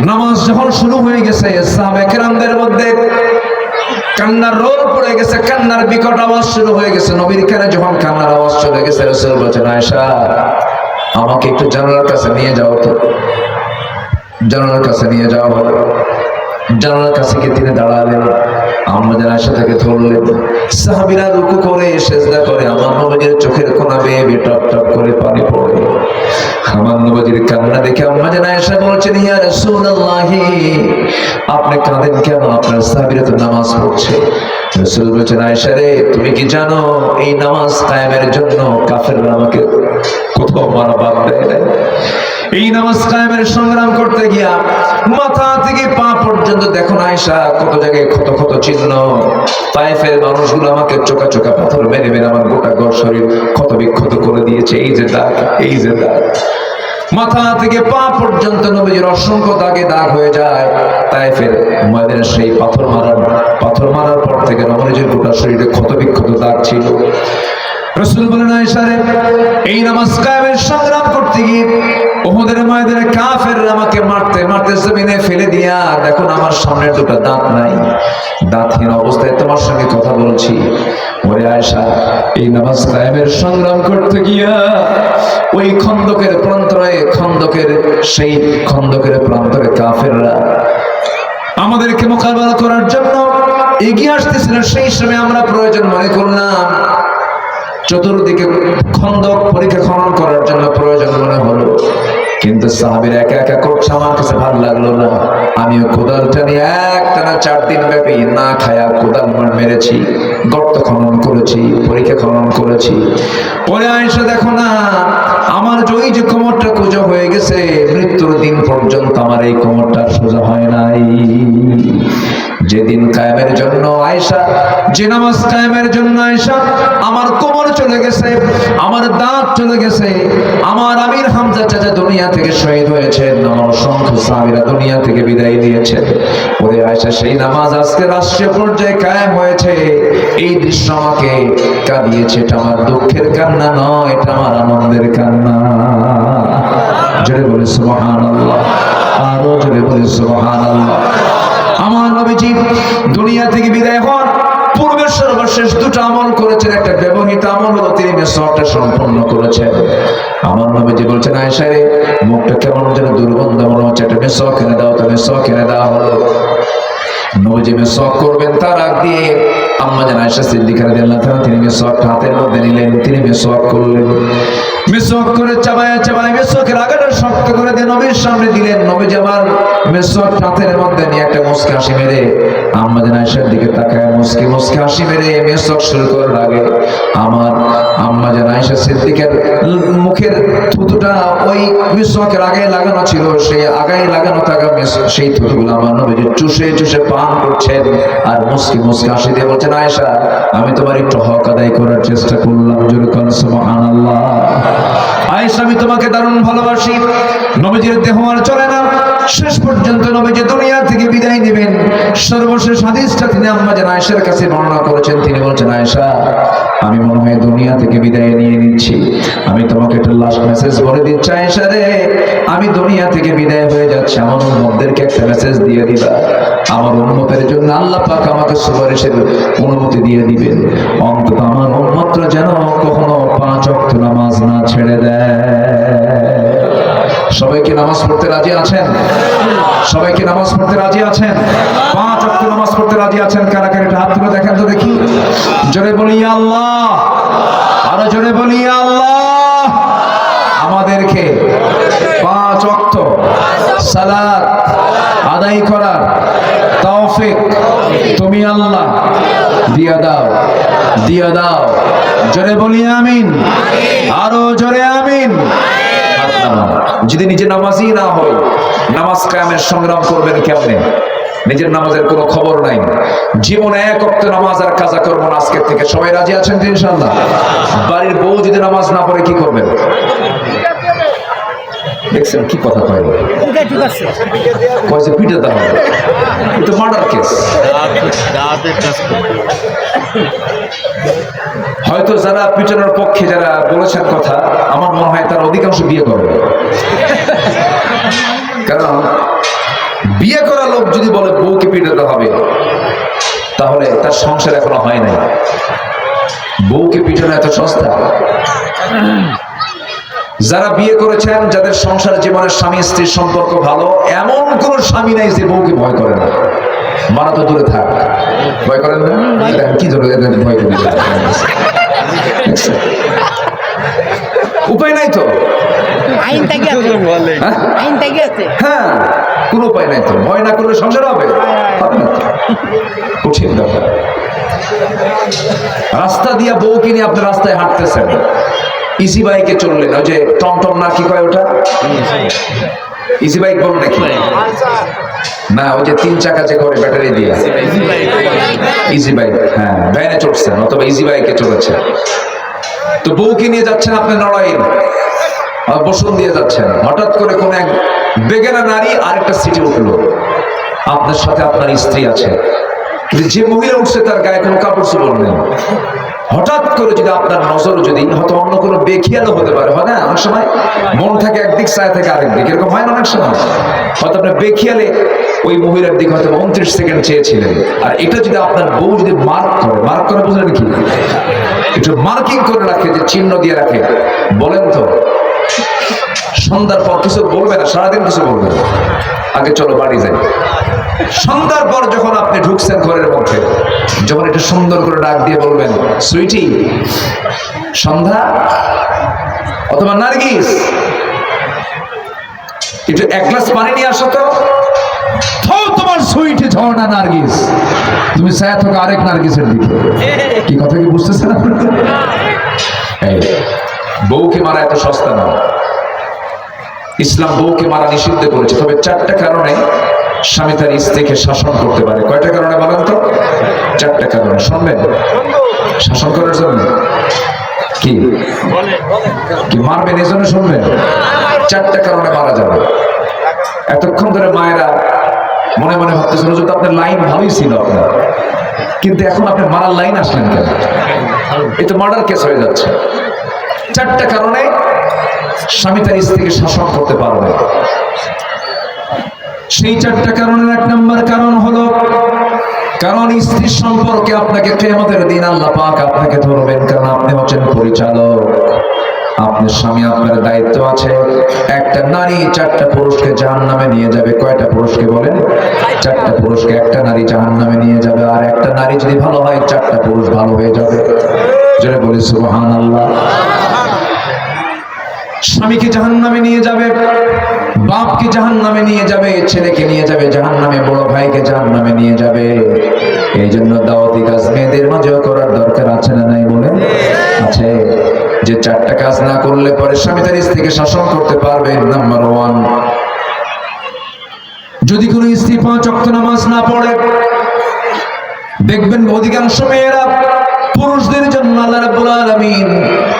নামাজ যখন শুরু হয়ে গেছে, সাহাবায়ে কেরামদের মধ্যে কান্নার রোল পড়ে গেছে, কান্নার বিকট আওয়াজ শুরু হয়ে গেছে। নবীর কানে যখন কান্নার আওয়াজ চলে গেছে, রাসূল বলেছেন, আয়েশা, আমাকে একটু জানালার কাছে নিয়ে যাও তো। জানালার কাছে নিয়ে যাওয়া হলো। জানালার কাছে গিয়ে তিনি দাঁড়ালেন। আম্মা জান আয়েশা তাকে ধরলেন। সাহাবীরা রুকু করে সিজদা করে, আমার নবীর চোখের কোণা বেয়ে বেয়ে টপ টপ করে পানি পড়ে। আমার নবীর কান্না দেখে আম্মা জান আয়েশা বলছেন, ইয়া রাসূলুল্লাহ, আপনি কাঁদেন কেন? আপনার সাহাবীরা তো নামাজ পড়ছে। রাসূল বলেছেন, আয়েশা রে, তুমি কি জানো এই নামাজ কায়েমের জন্য কাফেররা আমাকে কোথাও মারা বাদ দেয় না। এই নামাজ কায়েমের সংগ্রাম করতে গিয়া মাথা থেকে পা পর্যন্ত দেখো না আয়েশা, কত জায়গায় ক্ষত ক্ষত চিহ্ন। তায়েফের মানুষগুলো আমাকে চোকা চোকা পাথর মেরে মেরে আমার গোটা শরীর ক্ষত বিক্ষত করে দিয়েছে। এই যে দাগ, এই যে দাগ, মাথা থেকে পা পর্যন্ত নবীজির অসংখ্য দাগে দাগ হয়ে যায়। তায়েফের ময়দানে সেই পাথর মারার পর থেকে নবীজির গোটা শরীরে ক্ষত বিক্ষত দাগ ছিল। রাসূল বলেন, আয়েশা রে, এই নামাজ কায়েমের সংগ্রাম করতে গিয়ে উহুদের ময়দানে কাফেররা আমাকে মারতে মারতে জমিনে ফেলে দিয়া, দেখুন আমার সামনের দুটো দাঁত নাই, দাঁতহীন অবস্থায় তোমার সঙ্গে কথা বলছি। ওরে আয়েশা, এই নামাজ কায়েমের সংগ্রাম করতে গিয়া ওই খন্দকের প্রান্তরে কাফেররা আমাদেরকে মোকাবেলা করার জন্য এগিয়ে আসতেছিল। সেই সময় আমরা প্রয়োজন মনে করলাম, চতুর্দিকে খন্দক পরীক্ষা খনন করার জন্য প্রয়োজন মনে হলো। কিন্তু সাহাবীরা একা একা করছে, আমার কাছে ভালো লাগলো না। আমিও কোদালটা নিয়ে একটানা 4 দিন ব্যাপী না খায়া কোদাল মেরেছি, গর্ত খনন করেছি, পরীক্ষা খনন করেছি। পরে আয়েশা দেখো না, আমার ওই যে কোমরটা সোজা হয়ে গেছে, মৃত্যুর দিন পর্যন্ত আমার এই কোমরটা সোজা হয় নাই। যেদিন কায়েমের জন্য আয়েশা, যে নামাজ কায়েমের জন্য আয়েশা, আমার কোমর চলে গেছে, আমার দাঁত চলে গেছে, আমার আমির হামজা চাচা দুনিয়া থেকে শহীদ হয়েছেন, আমার অসংখ্য সাহাবীরা দুনিয়া থেকে বিদায় নিয়েছেন। ওরে আয়েশা, সেই নামাজ আজকে রাষ্ট্রীয় পর্যায়ে কায়েম হয়েছে, এই দৃশ্য আমাকে কাঁদিয়েছে। এটা আমার দুঃখের কান্না নয়, এটা আমার আনন্দের কান্না। জোরে বলে সুবহানাল্লাহ, আরো জোরে বলে সুবহানাল্লাহ। আমার নবীজি দুনিয়া থেকে বিদায় হন পূর্বের সর্বশেষ 2টা আমল করেছেন। একটা ব্যবহৃত আমল হলো তিনি মিসওয়াকটা সম্পন্ন করেছেন। আমার নবীজি বলছেন, আয়েশা রে, মুখটা কেমন যেন দুর্গন্ধ মনে হচ্ছে, একটা মিসওয়াক এনে দাও। তো মিসওয়াক এনে দেওয়া হলো। নবীজি মিসওয়াক করবেন, তার আগ দিয়ে আম্মা জান আয়েশা সিদ্দিকা রাদিয়াল্লাহু তাআলা তিনি মিসওয়াকটা হাতের মধ্যে নিলেন, তিনি মিসওয়াক করলেন। মিসওয়াক করে চাবায় চাবায় মিসওয়াকের আগাটা শক্ত করে দিয়ে নবীর সামনে দিলেন। নবীজি আমার মিসওয়াক হাতের মধ্যে নিয়ে একটা মুচকি হাসি মেরে আম্মা জান আয়েশার দিকে তাকায় মুচকি মুচকি হাসি মেরে মিসওয়াক শুরু করার আগে আমার আম্মা জান আয়েশা সিদ্দিকার মুখের থুতুটা ওই মিসওয়াকের আগে লাগানো ছিল, সেই আগায় লাগানো থাকা সেই থুতুগুলো আমার নবীজি চুষে চুষে পান করছেন আর মুচকি মুচকি হাসি দিয়ে বলছেন, আয়েশা, আমি তোমার একটু হক আদায় করার চেষ্টা করলাম। জোরে বলেন সুবহানাল্লাহ। আয়েশা, আমি তোমাকে দারুণ ভালোবাসি। নবীজির দেহ আর চলে না, শেষ পর্যন্ত নবীজি দুনিয়া থেকে বিদায় নেবেন। সর্বশেষ হাদিসটা তিনি আম্মা জান আয়েশার কাছে বর্ণনা করেছেন। তিনি বলছেন, আয়েশা, আমি মনে হয় দুনিয়া থেকে বিদায় নিয়ে নিচ্ছি। আমি তোমাকে একটা লাস্ট মেসেজ বলে দিচ্ছি, আয়েশা রে, আমি দুনিয়া থেকে বিদায় হয়ে যাচ্ছি। আমার উম্মতদেরকে একটা মেসেজ দিয়ে দিবা। আমার উম্মতের জন্য আল্লাহ পাক আমাকে সুপারিশের অনুমতি দিয়ে দিবেন। অন্তত আমার উম্মতরা যেন কখনো 5 ওয়াক্ত নামাজ না ছেড়ে দেয়। সবাই কি নামাজ পড়তে রাজি আছেন? সবাই কি নামাজ পড়তে রাজি আছেন? 5 ওয়াক্ত নামাজ পড়তে রাজি আছেন? কারা কারা হাত তুলে দেখেন তো দেখি। জোরে বলি ইয়া আল্লাহ, আরো জোরে বলি ইয়া আল্লাহ। আমাদেরকে 5 ওয়াক্ত সালাত আদায় করার তৌফিক তুমি আল্লাহ দিয়া দাও, দিয়া দাও। জোরে বলি আমিন, আরো জোরে আমিন। যদি নিজে নামাজি না হয়, নামাজ কায়েমের সংগ্রাম করবেন কেমনে? নিজের নামাজের কোনো খবর নাই, জীবনে 1 ওয়াক্ত নামাজ আর কাজা করবো না আজকের থেকে। সবাই রাজি আছেন তো ইনশাআল্লাহ? বাড়ির বউ যদি নামাজ না পড়ে কি করবেন? দেখছেন কি কথা কয়, কয়েছে পিঠে দেওয়া হবে, এটা মার্ডার কেস। হয়তো যারা পিটানোর পক্ষে যারা বলেছেন কথা, আমার মনে হয় তার অধিকাংশ বিয়ে করবে। কারণ বিয়ে করা লোক যদি বলে বউকে পিটাতে হবে, তাহলে তার সংসার এখনো হয় নাই। বউকে পিটানো এত সস্তা? যারা বিয়ে করেছেন, যাদের সংসার জীবনের স্বামী স্ত্রীর সম্পর্ক ভালো, এমন কোন স্বামী নাই যে বউকে ভয় করে না। মারা তো দূরে থাক, ভয় করেন না? কি ধরে ভয় করি? উপায় নাই তো, হ্যাঁ, কোন উপায় নাই তো। ভয় না করলে সংসার হবে? কঠিন ব্যাপার। রাস্তা দিয়া বউকে নিয়ে আপনি রাস্তায় হাঁটতেছেন, ইজি বাইকে চললেন, ওই যে টমটম না কি কয় ওটা, ইজি বাইক বলো নাকি? না, ওই যে 3 চাকা যে করে ব্যাটারি দিয়ে, ইজি বাইক। হ্যাঁ, ভ্যানে চড়ছেন অথবা ইজি বাইকে চলেছেন। তো বউকে নিয়ে যাচ্ছেন আপনি নড়াইল, বসুন দিয়ে যাচ্ছেন। হঠাৎ করে কোন এক বেগেনা নারী আরেকটা সিটে উঠলো, আপনার সাথে আপনার স্ত্রী আছে, কিন্তু যে মহিলা উঠছে তার গায়ে কোনো কাপড় চোপড় নেই। হঠাৎ করে যদি আপনার নজর, যদি হয়তো অন্য কোনো বেখিয়ালও হতে পারে, হয় না? অনেক সময় মন থাকে একদিক, চায় থাকে আরেক দিক, এরকম হয় না অনেক সময়? হয়তো আপনার বেখিয়ালে ওই মহিলার দিকে হয়তো 29 সেকেন্ড চেয়েছিলেন, আর এটা যদি আপনার বউ যদি মার্ক করে, বুঝলেন কি, একটু মার্কিং করে রাখে, যে চিহ্ন দিয়ে রাখে, বলেন তো সন্ধ্যার পর কিছু বলবে না, সারাদিন কিছু বলবে না, আগে চলো বাড়ি যাই। সন্ধ্যার পর যখন আপনি ঢুকছেন ঘরের মধ্যে, যখন একটু সুন্দর করে ডাক দিয়ে বলবেন, সুইটি, সন্ধ্যা অথবা নার্গিস, একটু এক গ্লাস পানি নিয়ে আসো তো। তোমার সুইট ঝর্ণা নার্গিস, তুমি ছায়া থাকো আরেক নার্গিসের দিকে। কি কথা কি বুঝতেছেন আপনারা? এই বউকে মারা এত সস্তা না। ইসলাম বউকে মারা নিষিদ্ধ করেছে, তবে 4টা কারণে স্বামী তার স্ত্রীকে শাসন করতে পারে। কয়টা কারণে বলেন তো? 4টা কারণে। শুনবেন? শাসন করার জন্য কি কি মারবেন এই জন্য শুনবেন? 4টা কারণে মারা যাবে। এতক্ষণ ধরে মায়েরা মনে মনে ভাবতেছিল যে আপনার লাইন ভালোই ছিল আপনার, কিন্তু এখন আপনি মারার লাইন আসলেন কেন? এই তো মার্ডার কেস হয়ে যাচ্ছে। 4টা কারণে স্বামী তার স্ত্রীকে শাসন করতে পারবে। সেই 4টা কারণের 1 নম্বর কারণ হলো, কারণ স্ত্রীর সম্পর্কে আপনাকে কিয়ামতের দিন আল্লাহ পাক আপনাকে ধরবেন, কারণ আপনি হচ্ছেন পরিচালক। আপনার স্বামী, আপনার দায়িত্ব আছে। একটা নারী 4টা পুরুষকে জাহান্নামে নিয়ে যাবে। কয়টা পুরুষকে বলেন? 4টা পুরুষকে একটা নারী জাহান্নামে নিয়ে যাবে। আর একটা নারী যদি ভালো হয় 4টা পুরুষ ভালো হয়ে যাবে। জোরে বলি সুবহানাল্লাহ। স্বামীকে জাহান্নামে নিয়ে যাবে, বাপকে জাহান্নামে নিয়ে যাবে, ছেলেকে নিয়ে যাবে জাহান্নামে, বড় ভাইকে জাহান্নামে নিয়ে যাবে। এই জন্য দাওয়াতি কাজ মেয়েদের মাঝেও করার দরকার আছে না নাই বলেন? আছে। যে 4টা কাজ না করলে পরে স্বামী তার স্ত্রীকে শাসন করতে পারবে। নাম্বার 1, যদি কোনো স্ত্রী 5 ওয়াক্ত নামাজ না পড়ে, দেখবেন অধিকাংশ মেয়েরা পুরুষদের জন্য আল্লাহ রাব্বুল আলামিন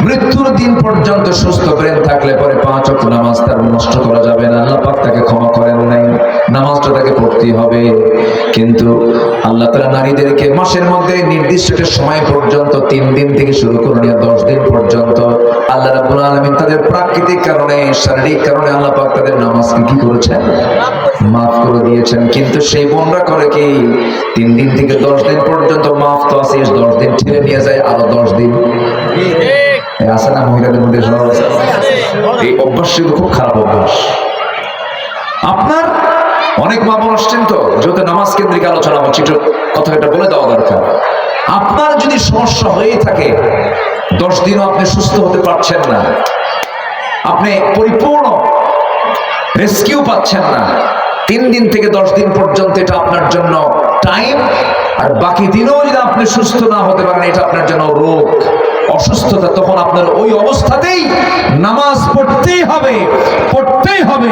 মৃত্যুর দিন পর্যন্ত সুস্থ ব্রেন থাকলে পরে 5 ওয়াক্ত নামাজ তার নষ্ট করা যাবে না। আল্লাহ পাক তাকে ক্ষমা করেন নাই, নামাজটা তাকে পড়তেই হবে। কিন্তু আল্লাহ তাআলা নারীদেরকে মাসের মধ্যে নির্দিষ্ট একটা সময় পর্যন্ত 3 দিন থেকে শুরু করে নিয়ে 10 দিন পর্যন্ত আল্লাহ রাব্বুল আলামিন তাদের প্রাকৃতিক কারণে, শারীরিক কারণে আল্লাহ পাক তাদের নামাজকে কি করেছেন? মাফ করে দিয়েছেন। কিন্তু সেই বোনরা করে কি 3 দিন থেকে 10 দিন পর্যন্ত মাফ তো আছে, 10 দিন ঠেলে নিয়ে যায় আরো 10 দিন। আছে না মহিলাদের মধ্যে? এই অভ্যাস খুব খারাপ অভ্যাস। আপনার অনেক মা বোন আসছেন তো, যেহেতু নামাজ কেন্দ্রিক আলোচনা হচ্ছে, কথা এটা বলে দেওয়া দরকার। আপনার যদি সমস্যা হয়ে থাকে, 10 দিনও আপনি সুস্থ হতে পারছেন না, আপনি পরিপূর্ণ রেস্কিউ পাচ্ছেন না, 3 দিন থেকে 10 দিন পর্যন্ত এটা আপনার জন্য টাইম। আর বাকি দিনও যদি আপনি সুস্থ না হতে পারেন, এটা আপনার জন্য রোগ, অসুস্থতা। তখন আপনার ওই অবস্থাতেই নামাজ পড়তেই হবে, পড়তেই হবে।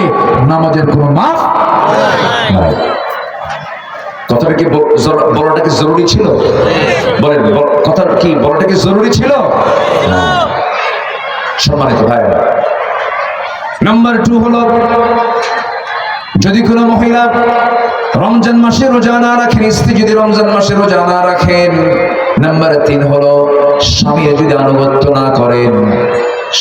নামাজের কোনো মাফ নাই। কথাটা কি বলাটা কি জরুরি ছিল? বলেন, কথাটা কি বলাটা কি জরুরি ছিল? সম্মানিত ভাইরা, নাম্বার 2 হলো, যদি কোনো মহিলা রমজান মাসে রোজা না রাখেন, স্ত্রী যদি রমজান মাসে রোজা না রাখেন। নাম্বার 3 হলো, স্বামীর যদি আনুগত্য না করেন,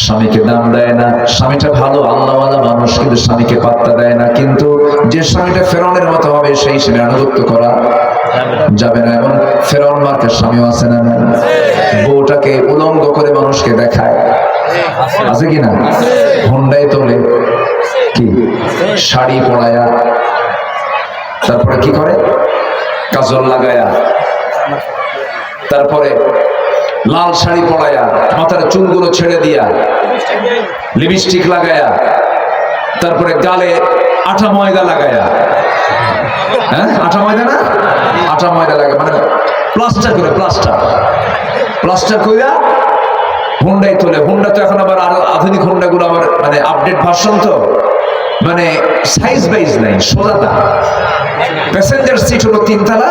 স্বামীকে দাম দেয় না। স্বামীটা ভালো আল্লাহওয়ালা মানুষ, কিন্তু স্বামীকে পাত্তা দেয় না। কিন্তু যে স্বামীটা ফেরাউনের মতো হবে, সেই স্বামী আনুগত্য করা যাবে না। এবং ফেরাউন মার্কের স্বামীও আছে না? বউটাকে উলঙ্গ করে মানুষকে দেখায়, আছে কিনা? হুন্ডায় তোলে, কি শাড়ি পরায়া, তারপরে কি করে কাজল লাগায়া, তারপরে লাল শাড়ি পরায়া, মাথার চুলগুলো ছেড়ে দিয়া, লিপস্টিক লাগায়া, তারপরে গালে আটা ময়দা লাগায়া। হ্যাঁ, আটা ময়দা না, আটা ময়দা লাগা মানে প্লাস্টার করে, প্লাস্টার কইরা হুন্ডাই তোলে। হুন্ডা তো এখন আবার আরো আধুনিক হুন্ডা গুলো আবার মানে আপডেট ভার্সন, তো মানে সাইজ বাইজ নাই, সোজাটা। প্যাসেঞ্জার সিট হলো 3 তলা,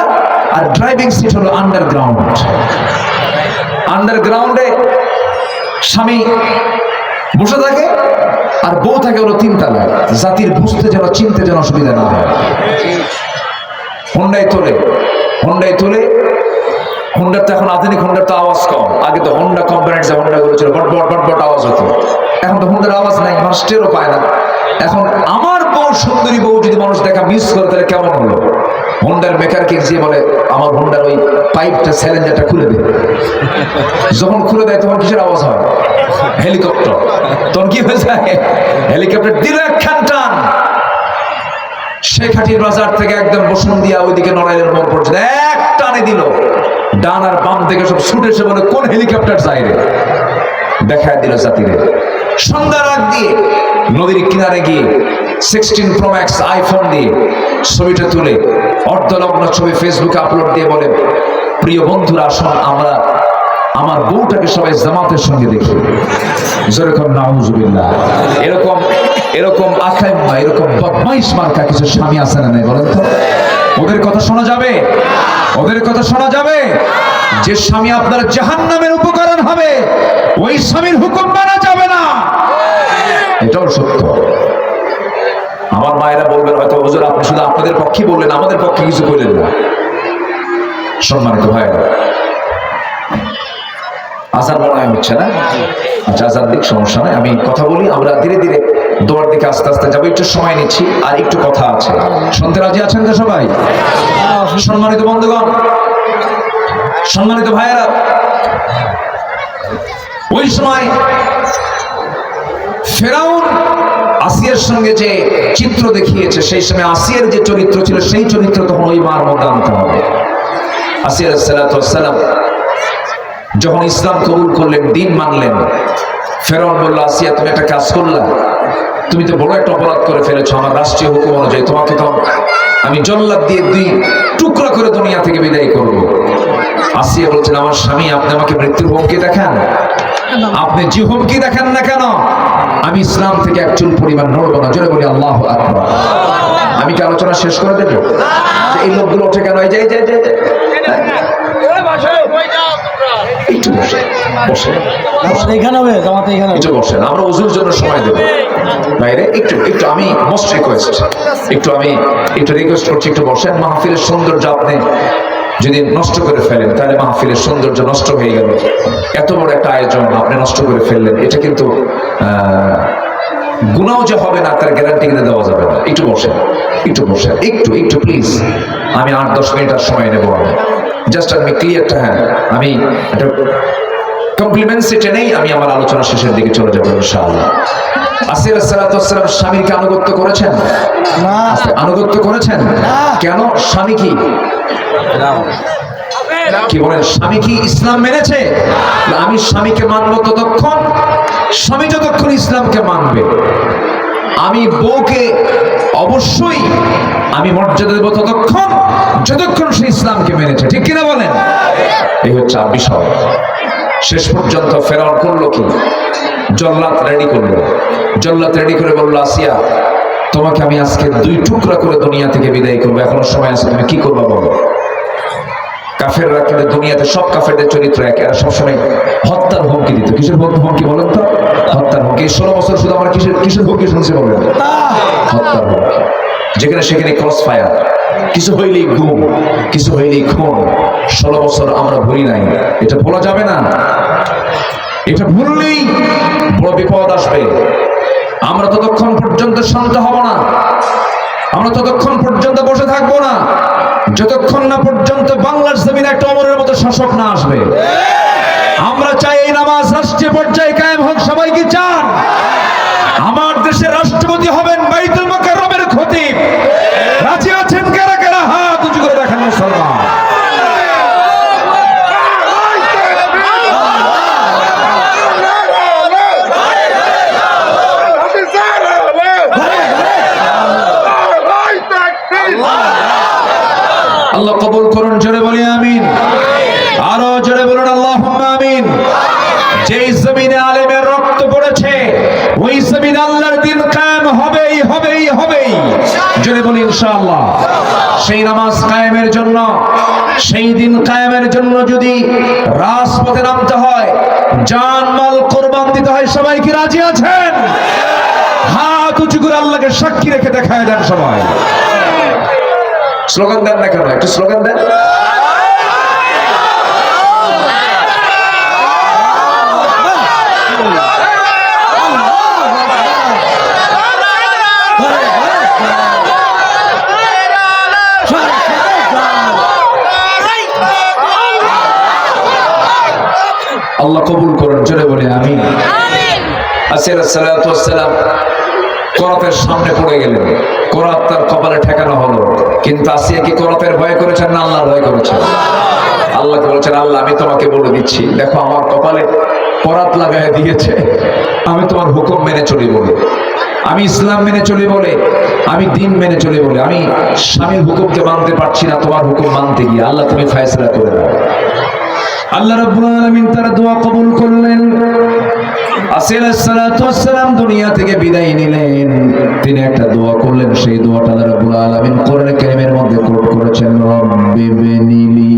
আর ড্রাইভিং সিট হলো আন্ডারগ্রাউন্ড। আন্ডারগ্রাউন্ডে স্বামী বসে থাকে, আর বউ থাকে হলো 3 তলায়, জাতির বুঝতে যেন, চিনতে যেন অসুবিধা না হয়। হুন্ডাই তোলে। হুন্ডার তো এখন আধুনিক হুন্ডার তো আওয়াজ কম। আগে তো হুন্ডা কোম্পানির যে হুন্ডা গুলো ছিল, বট বট বট বট আওয়াজ হতো। এখন তো হুন্ডার আওয়াজ নাই, মানুষ টেরও পায় না। এখন আমার বউ, সুন্দরী বউ যদি মানুষ দেখা মিস করে, তাহলে কেমন হলো? হুন্ডার মেকারকে গিয়ে বলে, আমার হুন্ডার ওই পাইপটা, স্যালেঞ্জারটা খুলে দে। যখন খুলে দেয় তখন কিসের আওয়াজ হয়? হেলিকপ্টার। তখন কি হয়ে যায়? হেলিকপ্টার দিল একখান টান, শেখাটির বাজার থেকে একদম বসুন্ধিয়া ওইদিকে নড়াইলের মোড় পর্যন্ত এক টানে দিল। ডান আর বাম থেকে সব ছুটে এসে বলে, কোন হেলিকপ্টার চাই রে? দেখায় দিল জাতিরে। সন্ধ্যার আগ দিয়ে নদীর কিনারে গিয়ে 16 Pro Max আইফোন দিয়ে ছবিটা তুলে অর্ধলগ্ন ছবি ফেসবুকে আপলোড দিয়ে বলেন, প্রিয় বন্ধুরা আসুন আমরা আমার বউটাকে সবাই জামাতের সঙ্গে দেখি। যেরকম নাউজুবিল্লাহ। এরকম আকাইম্মা, এরকম বদমাইশ মার্কা কিছু স্বামী আছে না নাই বলেন তো? ওদের কথা শোনা যাবে? ওদের কথা শোনা যাবে? যে স্বামী আপনার জাহান্নামের উপকরণ হবে, ওই স্বামীর হুকুম মানা যাবে না। এটাও সত্য। আমার মায়েরা বলবেন হয়তো, হুজুর আপনি শুধু আপনাদের পক্ষে বললেন, আমাদের পক্ষে কিছু বললেন না। সম্মানিত ভাইরা, আজান মনে হয় হচ্ছে না? আচ্ছা, আজান দিক, সমস্যা নাই। আমি কথা বলি, আমরা ধীরে ধীরে দোয়ার দিকে আস্তে আস্তে যাবো। একটু সময় নিচ্ছি, আর একটু কথা আছে। শুনতে রাজি আছেন তো সবাই? সম্মানিত বন্ধুগণ, সম্মানিত ভাইয়েরা, ওই সময় ফেরাউন আসিয়ার সঙ্গে যে চিত্র দেখিয়েছে, সেই সময় আসিয়ার যে চরিত্র ছিল, সেই চরিত্র তখন ওই মার মধ্যে আনতে হবে। আসিয়া আলাইহিস সালাম যখন ইসলাম কবুল করলেন, দিন মানলেন, ফেরাউন বলল, আসিয়া তুমি একটা কাজ করলা, তুমি তো বড় একটা অপরাধ করে ফেলেছো। আমার রাষ্ট্রীয় হুকুম অনুযায়ী তোমাকে তো আমি জল্লাদ দিয়ে 2 টুকরা করে দুনিয়া থেকে বিদায় করব। আসিয়া বলছেন, আমার স্বামী আপনি আমাকে মৃত্যুর হুমকি দেখান, আপনি যে হুমকি দেখান না কেন, আমি ইসলাম থেকে এক চুল পরিমাণ নড়বো না। জোরে বলি আল্লাহু আকবার। আমি কি আলোচনা শেষ করে দেবো? এই লোকগুলো ওঠে কেন? এই যে একটু বসেন, আমরা ওযুর জন্য সময় দেব বাইরে। একটু আমি মোস্ট রিকোয়েস্ট, একটু রিকোয়েস্ট করছি, একটু বসেন। মাহফিলের সৌন্দর্য আপনি যদি নষ্ট করে ফেলেন, তাহলে মাহফিলের সৌন্দর্য নষ্ট হয়ে গেল। এত বড় একটা আয়োজন আপনি নষ্ট করে ফেললেন, এটা কিন্তু গুনাও যে হবে না তার গ্যারান্টি কিন্তু দেওয়া যাবে না। একটু বসেন একটু প্লিজ। আমি 8-10 মিনিট আর সময় নেবো। জাস্ট আমি ক্লিয়ারটা, হ্যাঁ, আমি একটা কমপ্লিমেন্টস নেই, আমি আমার আলোচনা শেষের দিকে চলে যাবো ইনশাআল্লাহ। আসিয়া আলাইহিস সালাম স্বামীকে আনুগত্য করেছেন না? আনুগত্য করেছেন কেন? স্বামী কি বলেন? স্বামী কি ইসলাম মেনেছে? আমি স্বামীকে মানবো ততক্ষণ, স্বামী যতক্ষণ ইসলামকে মানবে। আমি বউকে অবশ্যই আমি মর্যাদা দেবো ততক্ষণ যতক্ষণ সে ইসলামকে মেনেছে। ঠিক কিনা বলেন? এই হচ্ছে বিষয়। শেষ পর্যন্ত ফেরাউন করলো কি? জল্লাদ রেডি করলো। জল্লাদ রেডি করে বললো, আসিয়া তোমাকে আমি আজকে 2 টুকরা করে দুনিয়া থেকে বিদায় করবো, এখনো সময় আছে, তুমি কি করবা বলো? কাফেররা কিন্তু দুনিয়াতে সব কাফেরদের চরিত্র এক, এরা সবসময় হত্যার হুমকি দিত। কিসের হুমকি বলেন তো? হত্যার হুমকি। 16 বছর শুধু আমরা কিসের হুমকি শুনছি বলেন? হত্যার হুমকি। যেখানে সেখানে ক্রস ফায়ার, কিছু হইলেই গুম, কিছু হইলেই খুন। 16 বছর আমরা ভুলি নাই, এটা ভোলা যাবে না। এটা ভুললেই বড় বিপদ আসবে। আমরা ততক্ষণ পর্যন্ত শান্ত হব না, আমরা ততক্ষণ পর্যন্ত বসে থাকবো না, যতক্ষণ না পর্যন্ত বাংলার জমিনে একটা ওমরের মতো শাসক না আসবে। আমরা চাই এই নামাজ রাষ্ট্রীয় পর্যায়ে কায়েম হোক। সবাই কি চান? আমার দেশের রাষ্ট্রপতি হবেন বাইতুল মুকাররমের খতিব। রাজি আছেন কারা কারা? হাত উঁচু করে দেখান মুসলমান। আল্লাহ কবুল করুন। জোরে বলি আমিন। আরো জোরে বলুন আল্লাহুম্মা আমিন। যেই জমিনে আলেমের রক্ত পড়েছে, ওই জমিনে আল্লাহর দ্বীন কায়েম হবেই। জোরে বলি ইনশাআল্লাহ। সেই নামাজ কায়েমের জন্য, সেই দিন কায়েমের জন্য যদি রাজপথে নামতে হয়, জান মাল কোরবান দিতে হয়, সবাই কি রাজি আছেন? হাত উঁচু করে আল্লাহকে সাক্ষী রেখে দেখায় দেন সবাই। স্লোগান দেন না কেন? একটু স্লোগান দেন। আল্লাহ কবুল করুন। জোরে বলে আমিন। আসিয়া আলাইহিস সালাম করাতের সামনে পড়ে গেলেন, করাত তার কপালে ঠেকানো হলো। কিন্তু আসিয়া কি করাতের ভয় করেছেন না আল্লাহর ভয় করেছেন? আল্লাহকে বলছেন, আল্লাহ আমি তোমাকে বলে দিচ্ছি, দেখো আমার কপালে করাত লাগায় দিয়েছে, আমি তোমার হুকুম মেনে চলি বলে আমি ইসলাম মেনে চলি বলে, আমি দিন মেনে চলি বলে আমি স্বামীর হুকুমকে মানতে পারছি না, তোমার হুকুম মানতে গিয়ে আল্লাহ তুমি ফয়সালা করে দাও। আল্লাহ রাব্বুল আলামিন তার দোয়া কবুল করলেন। আসিল সালাতু ওয়াসসালাম দুনিয়া থেকে বিদায় নিলেন, তিনি একটা দোয়া করলেন, সেই দোয়াটা আল্লাহ রাব্বুল আলামিন কোরআনে কারীমের মধ্যে কোট করেছেন, রব্বি বিনিলি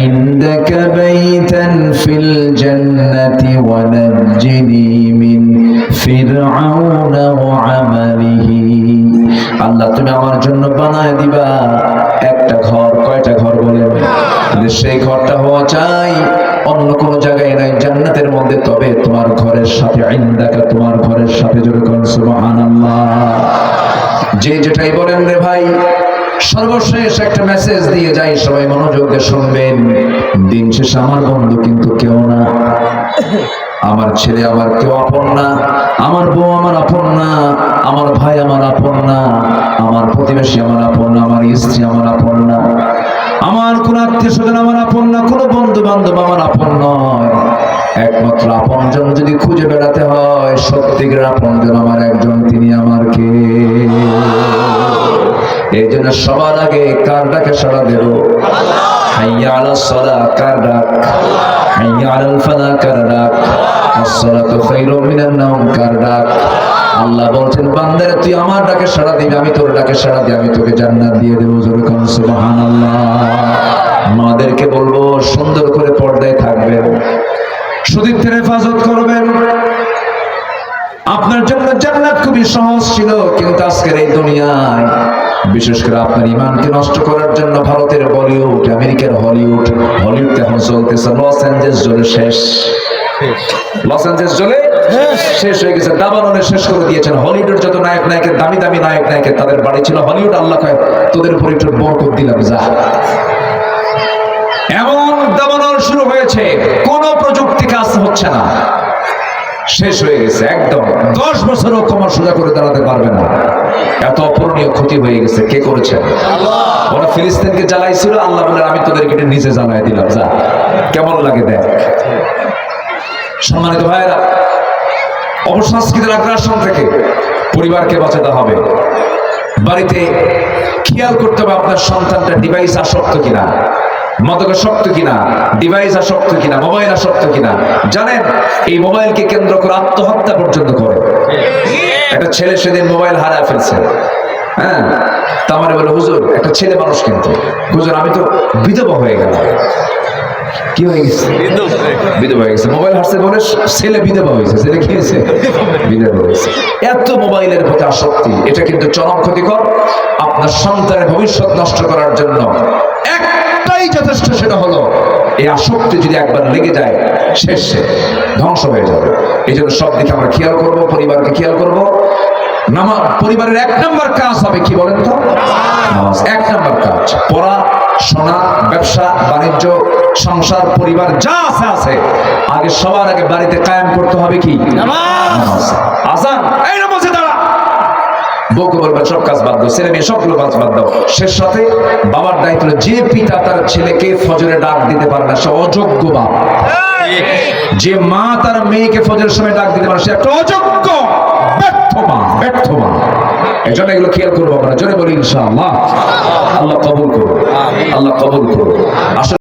ইনদাকা বাইতান ফিল জান্নাতি ওয়া নাজ্জিনি মিন ফিরআউনা ওয়া আমালিহি। আল্লাহ তুমি আমার জন্য বানায় দিবা একটা ঘর, কয়টা ঘর বলেন? সেই ঘরটা হওয়া চাই অন্য কোন জায়গায় নাই, জান্নাতের মধ্যে, তবে তোমার ঘরের সাথে, ইনদাকা তোমার ঘরের সাথে। জোরে কোন সুবহানাল্লাহ। যে যেটাই বলেন রে ভাই, সর্বশেষ একটা মেসেজ দিয়ে যাই, সবাই মনোযোগ দিয়ে শুনবেন। দিন শেষে আমার বন্ধু কিন্তু কেউ না, আমার ছেলে আমার কেউ আপন না, আমার বউ আমার আপন না, আমার ভাই আমার আপন না, আমার প্রতিবেশী আমার আপন না, আমার স্ত্রী আমার আপন না, আমার কোন আত্মীয় স্বজন আমার আপন না, কোন বন্ধু বান্ধব আমার আপন নয়। একমাত্র আপনজন যদি খুঁজে বেড়াতে হয়, সত্যিকার আপনজন আমার একজন, তিনি আমার কে? এই জন্য সবার আগে কার ডাকে সাড়া দেব? হাইয়া আলাস সালাহ, কার ডাক? হাইয়া আলাল ফালাহ, কার ডাক? আসসালাতু খায়রুম মিনান নাওম, কার ডাক? আল্লাহ বলছেন, বান্দারে তুই আমার ডাকে সাড়া দিবি, আমি তোর ডাকে সাড়া দিই, আমি তোকে জান্নাত দিয়ে দেবো। জোরে কোন সুবহানাল্লাহ। মাদেরকে বলবো সুন্দর করে পর্দায় থাকবেন, সুদীপ্তের হেফাজত করবেন। আপনার জন্য জান্নাত খুবই সহজ ছিল, কিন্তু আজকের এই দুনিয়ায় বিশেষ করে আপনার ইমানকে নষ্ট করার জন্য ভারতের বলিউড, আমেরিকার হলিউড, হলিউড এখন চলতেছে, লস অ্যাঞ্জেলস জ্বলে শেষ, লস অ্যাঞ্জেলস জ্বলে শেষ হয়ে গেছে, দাবানলে শেষ করে দিয়েছেন। হলিউডের যত নায়ক নায়কের, দামি দামি নায়ক নায়কের, তাদের বাড়ি ছিল হলিউড। আল্লাহ কয় তোদের উপর একটু বরকত দিলাম, যা। এমন দাবানল শুরু হয়েছে, কোন প্রযুক্তি কাজ হচ্ছে না, শেষ হয়ে গেছে একদম। 10 বছরও কোমর সোজা করে দাঁড়াতে পারবে না, এত অপূরণীয় ক্ষতি হয়ে গেছে। কে করেছে? ওরা ফিলিস্তিনকে জ্বালাইছিল, আল্লাহ বলে আমি তোদেরকে নিজে জ্বালাই দিলাম, যা। কেমন লাগে দেখ। সম্মানিত ভাইয়েরা, অপসংস্কৃতির আগ্রাসন থেকে পরিবারকে বাঁচাতে হবে। বাড়িতে খেয়াল করতে হবে আপনার সন্তানটা ডিভাইস আসক্ত কিনা, মাদকাসক্ত কিনা, ডিভাইস আসক্ত কিনা, মোবাইল আসক্ত কিনা। জানেন এই মোবাইলকে কেন্দ্র করে আত্মহত্যা পর্যন্ত করে। একটা ছেলে সেদিন মোবাইল হারায় ফেলছে, হ্যাঁ, তামারে বলে হুজুর একটা ছেলে মানুষ, কিন্তু হুজুর আমি তো বিধবা হয়ে গেলাম। কি হয়ে গেছে? বিধবা হয়ে গেছে। মোবাইল হারছে বলে ছেলে বিধবা হয়েছে। ছেলে কি হয়েছে? বিধবা হয়েছে। এত মোবাইলের প্রতি আসক্তি, এটা কিন্তু চরম ক্ষতিকর। আপনার সন্তানের ভবিষ্যৎ নষ্ট করার জন্য একটাই যথেষ্ট, সেটা হলো এই আসক্তি যদি একবার লেগে যায়, শেষে ধ্বংস হয়ে যাবে। এই জন্য সব দিকে আমরা খেয়াল করব, পরিবারকে খেয়াল করব। নামাজ পরিবারের 1 নম্বর কাজ হবে কি বলেন তো? নামাজ 1 নম্বর কাজ। পড়া, শোনা, ব্যবসা বাণিজ্য, সংসার, পরিবার যা আছে আছে, আগে সবার আগে বাড়িতে কায়েম করতে হবে কি? নামাজ। আজান, এই নামাজে দাঁড়া। বউকে বলবে সব কাজ বাদ দাও, ছেলে মেয়ে সবগুলো কাজ বাদ দাও। শেষ সাথে বাবার দায়িত্ব। যে পিতা তার ছেলেকে ফজরে ডাক দিতে পারে না, সে অযোগ্য বাপ। যে মা তার মেয়েকে ফজরের সময় ডাক দিতে পারে, সে একটা অযোগ্য ব্যর্থ মা, ব্যর্থ মা। এই জন্য এগুলো খেয়াল করবো আমরা। জোরে বলি ইনশাআল্লাহ। আল্লাহ কবুল করুন, আল্লাহ কবুল করুন। আসলে